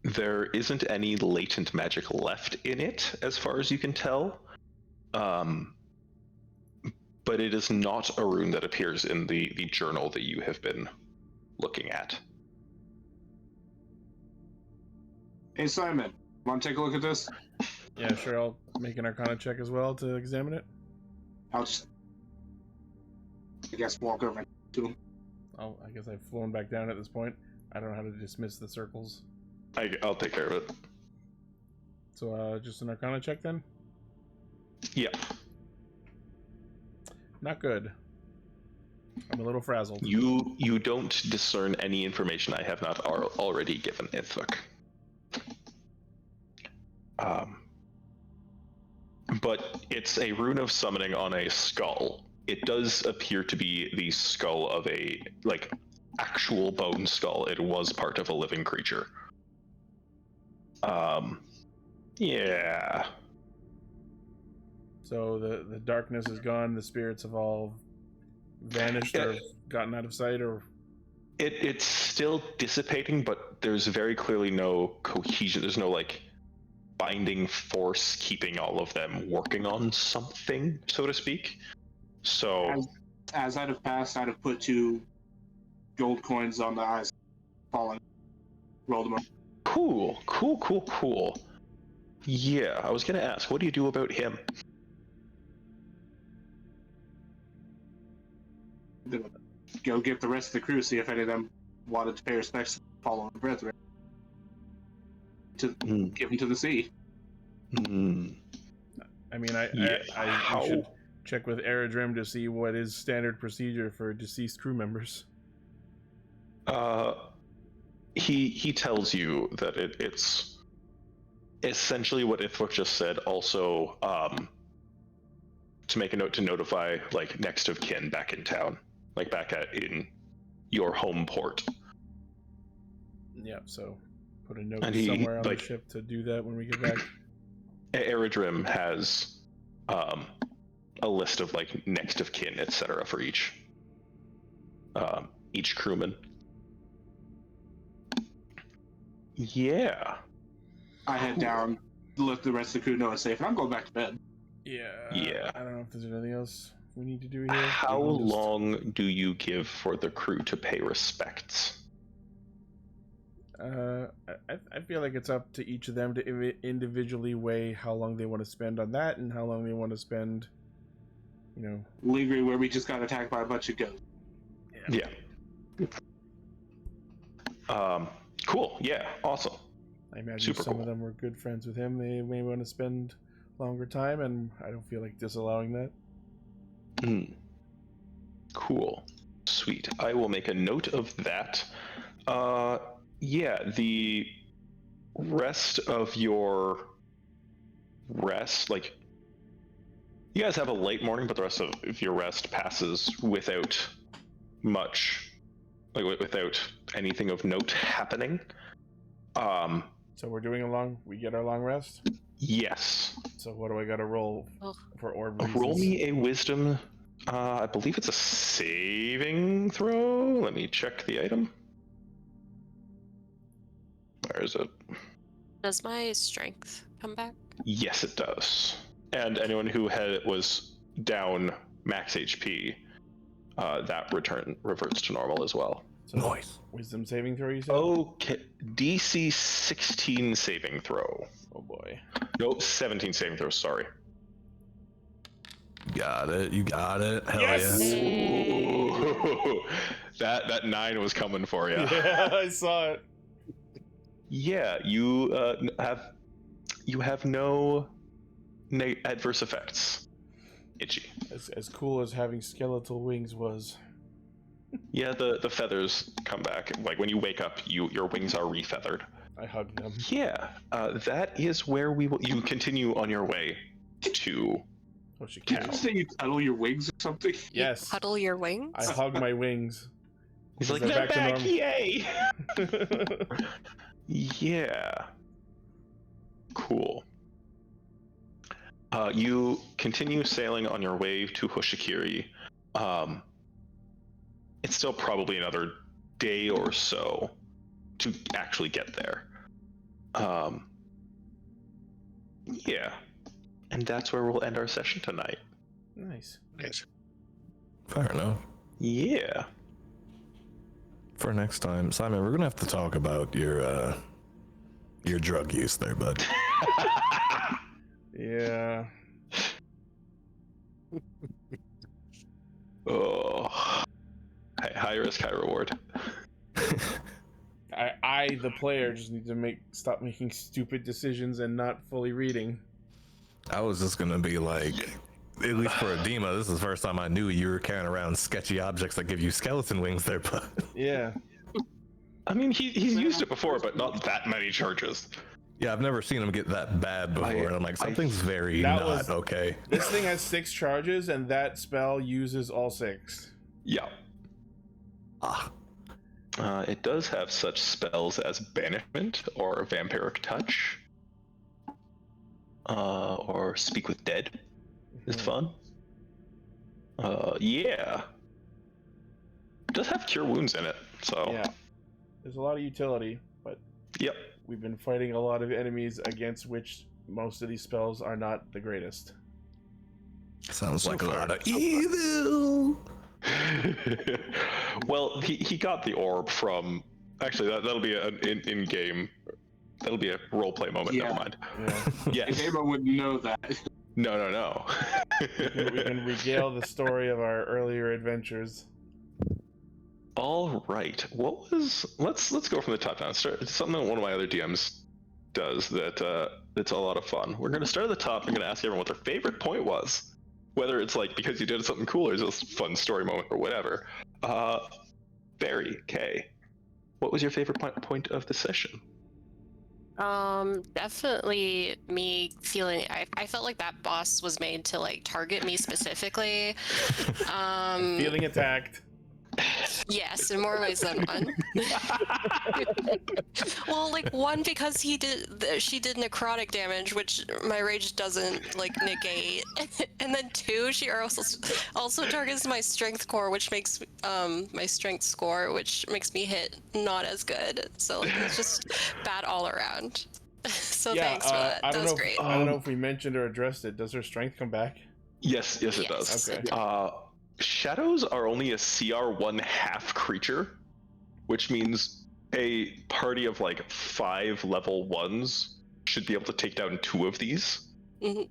There isn't any latent magic left in it as far as you can tell, but it is not a rune that appears in the journal that you have been looking at. Hey Simon, want to take a look at this? Yeah, sure. I'll make an Arcana check as well to examine it. I'll just, I guess, walk over to him. Oh, I guess I've flown back down at this point. I don't know how to dismiss the circles. I'll take care of it. So, just an Arcana check then? Yeah. Not good. I'm a little frazzled. You don't discern any information I have not already given Ithvik. But it's a rune of summoning on a skull. It does appear to be the skull of a, like, actual bone skull. It was part of a living creature. Yeah. So the darkness is gone, the spirits have all vanished or gotten out of sight, or... It's still dissipating, but there's very clearly no cohesion. There's no, like, binding force keeping all of them working on something, so to speak. So... As I'd have passed, I'd have put 2 gold coins on the eyes, fallen, rolled them up. Cool. Yeah, I was gonna ask, what do you do about him? Go get the rest of the crew, see if any of them wanted to pay respects to the fallen brethren. To give them to the sea. I mean, I should check with Aerodrim to see what is standard procedure for deceased crew members. He tells you that it's essentially what Ithwook just said. Also, to make a note to notify like next of kin back in town, like in your home port. Yeah, so put a note And somewhere on like, the ship to do that when we get back. Aerodrim has a list of like next of kin, etc. for each crewman. Yeah. I head down, let the rest of the crew know it's safe, and I'm going back to bed. Yeah. Yeah. I don't know if there's anything else we need to do here. How We can just- long do you give for the crew to pay respects? I feel like it's up to each of them to individually weigh how long they want to spend on that and how long they want to spend, you know. Lingering where we just got attacked by a bunch of ghosts. Yeah. Cool. Yeah. Awesome. I imagine Super some cool. of them were good friends with him. They may want to spend longer time, and I don't feel like disallowing that. Cool. Sweet. I will make a note of that. Yeah, the rest of your rest, like, you guys have a late morning, but the rest of your rest passes without much, like, without anything of note happening. So we get our long rest? Yes. So what do I gotta roll for orb reasons? Roll me a wisdom. I believe it's a saving throw. Let me check the item. Where is it? Does my strength come back? Yes, it does. And anyone who was down max HP, that reverts to normal as well. So Nice. Wisdom saving throw, you said? Okay, DC 16 saving throw. Oh boy. Nope, 17 saving throw. Sorry. Got it. You got it. Hell Yes! yeah. Ooh. that 9 was coming for you. Yeah, I saw it. Yeah, you have no adverse effects. Itchy. As cool as having skeletal wings was. Yeah, the feathers come back. Like when you wake up, your wings are refeathered. I hugged them. Yeah, that is where you continue on your way to. Hoshikiri. Did you say you cuddle your wings or something? Yes. Huddle your wings? I hug my wings. He's like, They're they're back back, to yay! Yeah. Cool. You continue sailing on your way to Hoshikiri. It's still probably another day or so to actually get there. Yeah. And that's where we'll end our session tonight. Nice. Nice. Fair enough. Yeah. For next time, Simon, we're gonna have to talk about your drug use there, bud. Yeah. Oh. High risk, high reward. I the player, just need to stop making stupid decisions and not fully reading. I was just gonna be like, at least for Edema, this is the first time I knew you were carrying around sketchy objects that give you skeleton wings there, bud. Yeah. I mean, he's used it before, but not that many charges. Yeah, I've never seen him get that bad before, and I'm like, something's very That not was- okay. This thing has 6 charges, and that spell uses all 6. Yeah. Ah, It does have such spells as Banishment or Vampiric Touch. Or Speak with Dead is fun. Yeah. It does have Cure Wounds in it, so. Yeah. There's a lot of utility, but Yep. we've been fighting a lot of enemies against which most of these spells are not the greatest. sounds So like a far, lot of so far. evil. Well, he got the orb from. Actually, that'll be an in-game. That'll be a roleplay moment. Yeah. Never mind. Yeah. Yes. If anyone wouldn't know that. No. We can regale the story of our earlier adventures. All right. Let's go from the top down. Start something that one of my other DMs does that's a lot of fun. We're gonna start at the top. I'm gonna ask everyone what their favorite point was, whether it's like because you did something cool or just a fun story moment or whatever. Barry K, what was your favorite point of the session? Definitely me feeling. I felt like that boss was made to like target me specifically. Feeling attacked. Yes, in more ways than one. Well, like one because she did necrotic damage, which my rage doesn't like negate, and then two, she also targets my strength core, which makes my strength score, which makes me hit not as good. So like it's just bad all around. So Yeah, thanks for that. I That don't was know. great. I don't know if we mentioned or addressed it. Does her strength come back? Yes, it does. Yes, Okay. it did. Shadows are only a CR1 half creature, which means a party of like 5 level 1s should be able to take down 2 of these. Mhm.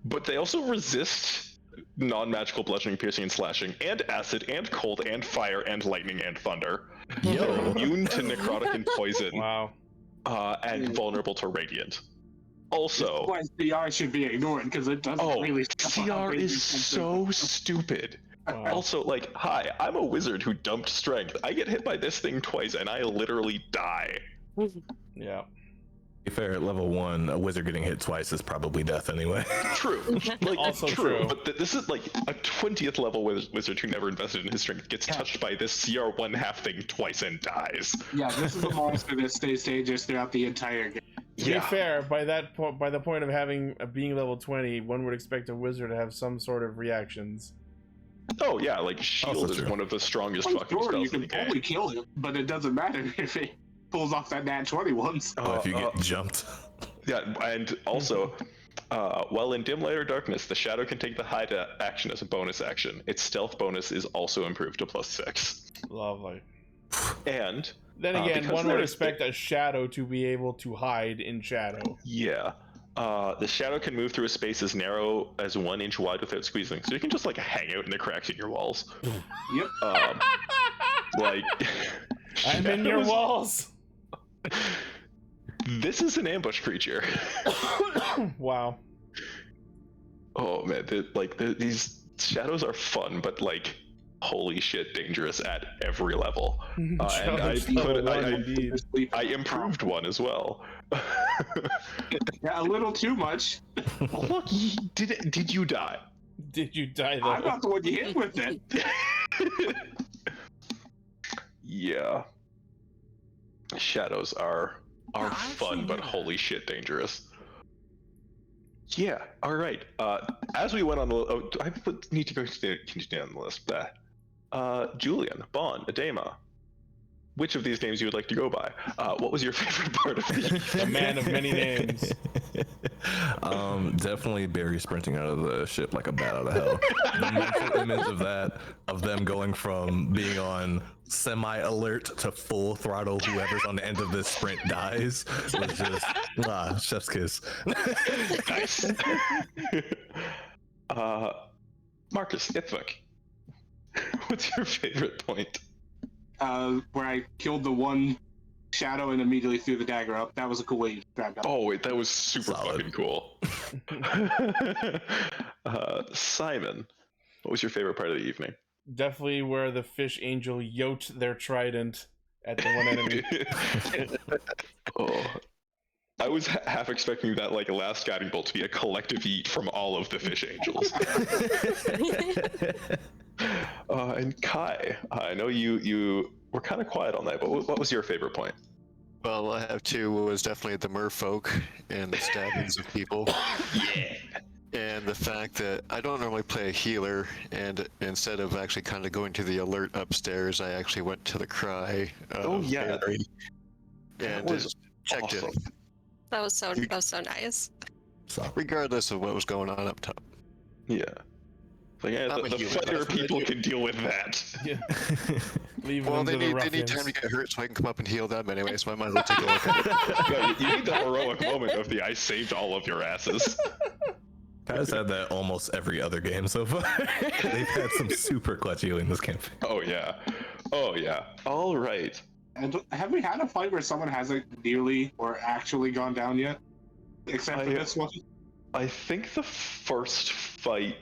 But they also resist non-magical bludgeoning, piercing, and slashing, and acid, and cold, and fire, and lightning, and thunder. Yo. They're immune to necrotic and poison, Wow. and vulnerable to radiant. Also, Why CR should be ignored because it doesn't really. CR is so stupid. Wow. Also, like, hi, I'm a wizard who dumped strength. I get hit by this thing twice, and I literally die. Yeah. To be fair, at level 1, a wizard getting hit twice is probably death anyway. True. Like, Also true. But this is like a 20th level wizard who never invested in his strength gets touched by this CR1 half thing twice and dies. Yeah, this is a monster that stays dangerous throughout the entire game. To be fair, by the point of being level 20, one would expect a wizard to have some sort of reactions. Oh yeah, like shield Also is true. one of the strongest I'm fucking sure spells you in can the game. probably kill him, but it doesn't matter if it pulls off that nat 20 ones. Oh, if you get jumped. Yeah, and also, while in dim light or darkness, the shadow can take the hide action as a bonus action. Its stealth bonus is also improved to +6. Lovely. And Then again, because one would there's expect a shadow to be able to hide in shadow. yeah, the shadow can move through a space as narrow as 1 inch wide without squeezing, so you can just like hang out in the cracks in your walls. Yep. Like, I'm in your shadows- walls. This is an ambush creature. Wow. Oh man, these shadows are fun, but like, holy shit, dangerous at every level. And I improved one as well. Yeah, a little too much. Look, did you die? Did you die though? I'm not the one you hit with it. Yeah. Shadows are I fun, actually but knew that. holy shit, dangerous. Yeah. All right. As we went on the, I need to continue on the list. Julian, Bon, Adema. Which of these names you would like to go by? What was your favorite part of the? A man of many names. Definitely Barry sprinting out of the ship like a bat out of hell. The mental image of that, of them going from being on semi-alert to full throttle, whoever's on the end of this sprint dies, was just, chef's kiss. Nice. Marcus, Ipvik. What's your favorite point? Where I killed the one shadow and immediately threw the dagger up. That was a cool way to describe that. Oh wait, that was super Solid. fucking cool. Simon, what was your favorite part of the evening? Definitely where the fish angel yoked their trident at the one enemy. Oh, I was half expecting that like last guiding bolt to be a collective yeet from all of the fish angels. And Kai, I know you were kind of quiet all night, but what was your favorite point? Well, I have two. Was definitely the merfolk and the stabbings of people. Yeah. And the fact that I don't normally play a healer, and instead of actually kind of going to the alert upstairs, I actually went to the cry. Oh, yeah. Barry, That and was just checked awesome. it, That was so nice. regardless of what was going on up top. Yeah. Like, yeah, I'm a the healer, fighter that's what I people do. can deal with that. Yeah. Leave Well, them they to the need ruffians. time to get hurt so I can come up and heal them anyway, so I might as well take a look at it. Yeah, you need the heroic moment of the I saved all of your asses. Kai's had that almost every other game so far. They've had some super clutch healing this campaign. Oh yeah. Oh yeah. All right. And have we had a fight where someone hasn't nearly or actually gone down yet? Except for this one? I think the first fight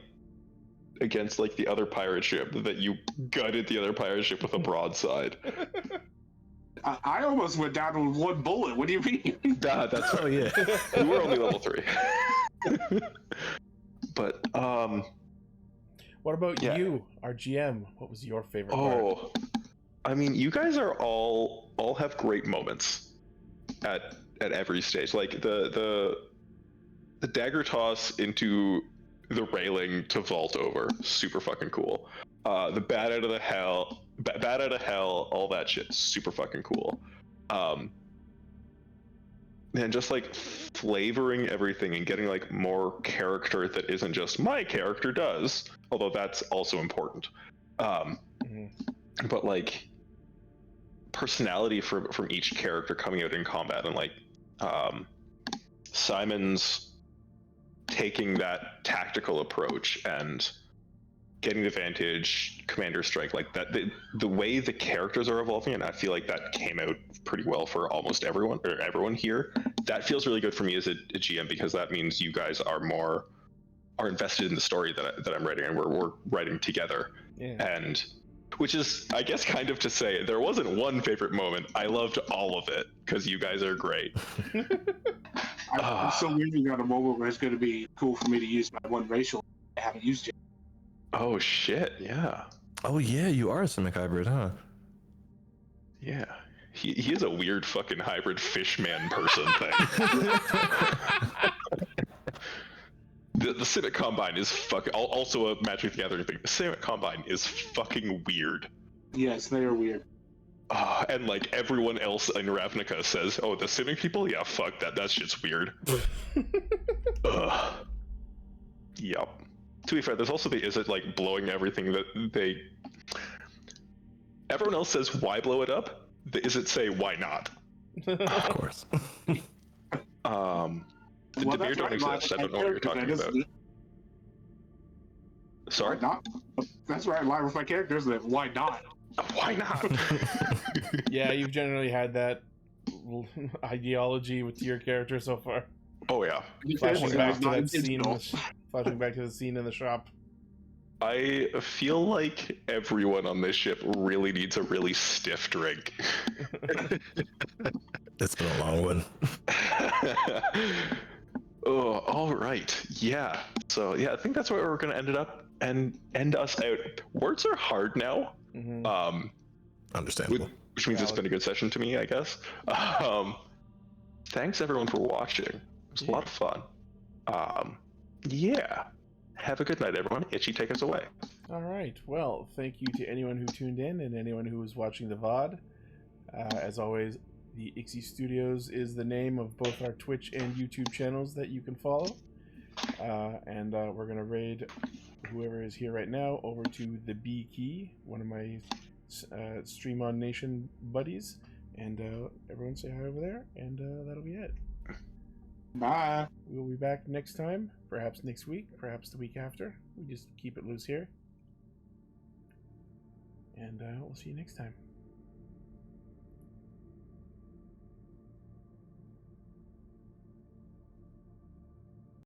against like the other pirate ship that you gutted the other pirate ship with a broadside. I almost went down with one bullet. What do you mean? That's Oh yeah. we were only level 3. But What about Yeah. you, our GM? What was your favorite part? oh, I mean, you guys are all have great moments at every stage. Like the dagger toss into the railing to vault over, super fucking cool. The bat out of hell, all that shit, super fucking cool. And just like flavoring everything and getting like more character that isn't just my character does, although that's also important. But like personality from each character coming out in combat, and like Simon's taking that tactical approach and getting the vantage, commander strike, like that. The way the characters are evolving, and I feel like that came out pretty well for almost everyone here. That feels really good for me as a GM, because that means you guys are invested in the story that I'm writing, and we're writing together. Yeah. And which is, I guess, kind of to say there wasn't one favorite moment. I loved all of it because you guys are great. I'm still waiting on a moment where it's going to be cool for me to use my one racial I haven't used yet. Oh shit! Yeah, Oh yeah, you are a Simic hybrid, huh? yeah. He is a weird fucking hybrid fishman person thing. The Civic Combine is fucking. Also a Magic the Gathering thing. The Civic Combine is fucking weird. Yes, they are weird. And like everyone else in Ravnica says, "Oh, the Civic people? Yeah, fuck that. That shit's weird." Yep. To be fair, there's also is it like blowing everything that they. Everyone else says, "Why blow it up?" Is it say, "Why not?" Of course. The Demir don't exist. I don't know what you're talking about. Sorry? Why not? That's right, in line with my characters. That why not? Why not? Yeah, you've generally had that ideology with your character so far. Oh yeah. Flashing back to Not that scene. intentional. Flashing back to the scene in the shop. I feel like everyone on this ship really needs a really stiff drink. It's been a long one. Oh, all right. Yeah. So yeah, I think that's where we're gonna end us out. Words are hard now. Mm-hmm. Understandable. Which means it's been a good session to me, I guess. Thanks everyone for watching. It was a lot of fun. Yeah. Have a good night, everyone. Itchy, take us away. All right. Well, thank you to anyone who tuned in and anyone who was watching the VOD. As always, the Ixie Studios is the name of both our Twitch and YouTube channels that you can follow. And we're going to raid whoever is here right now over to the B Key, one of my Stream On Nation buddies. And everyone say hi over there, and that'll be it. Bye. We'll be back next time, perhaps next week, perhaps the week after. We just keep it loose here. And we'll see you next time.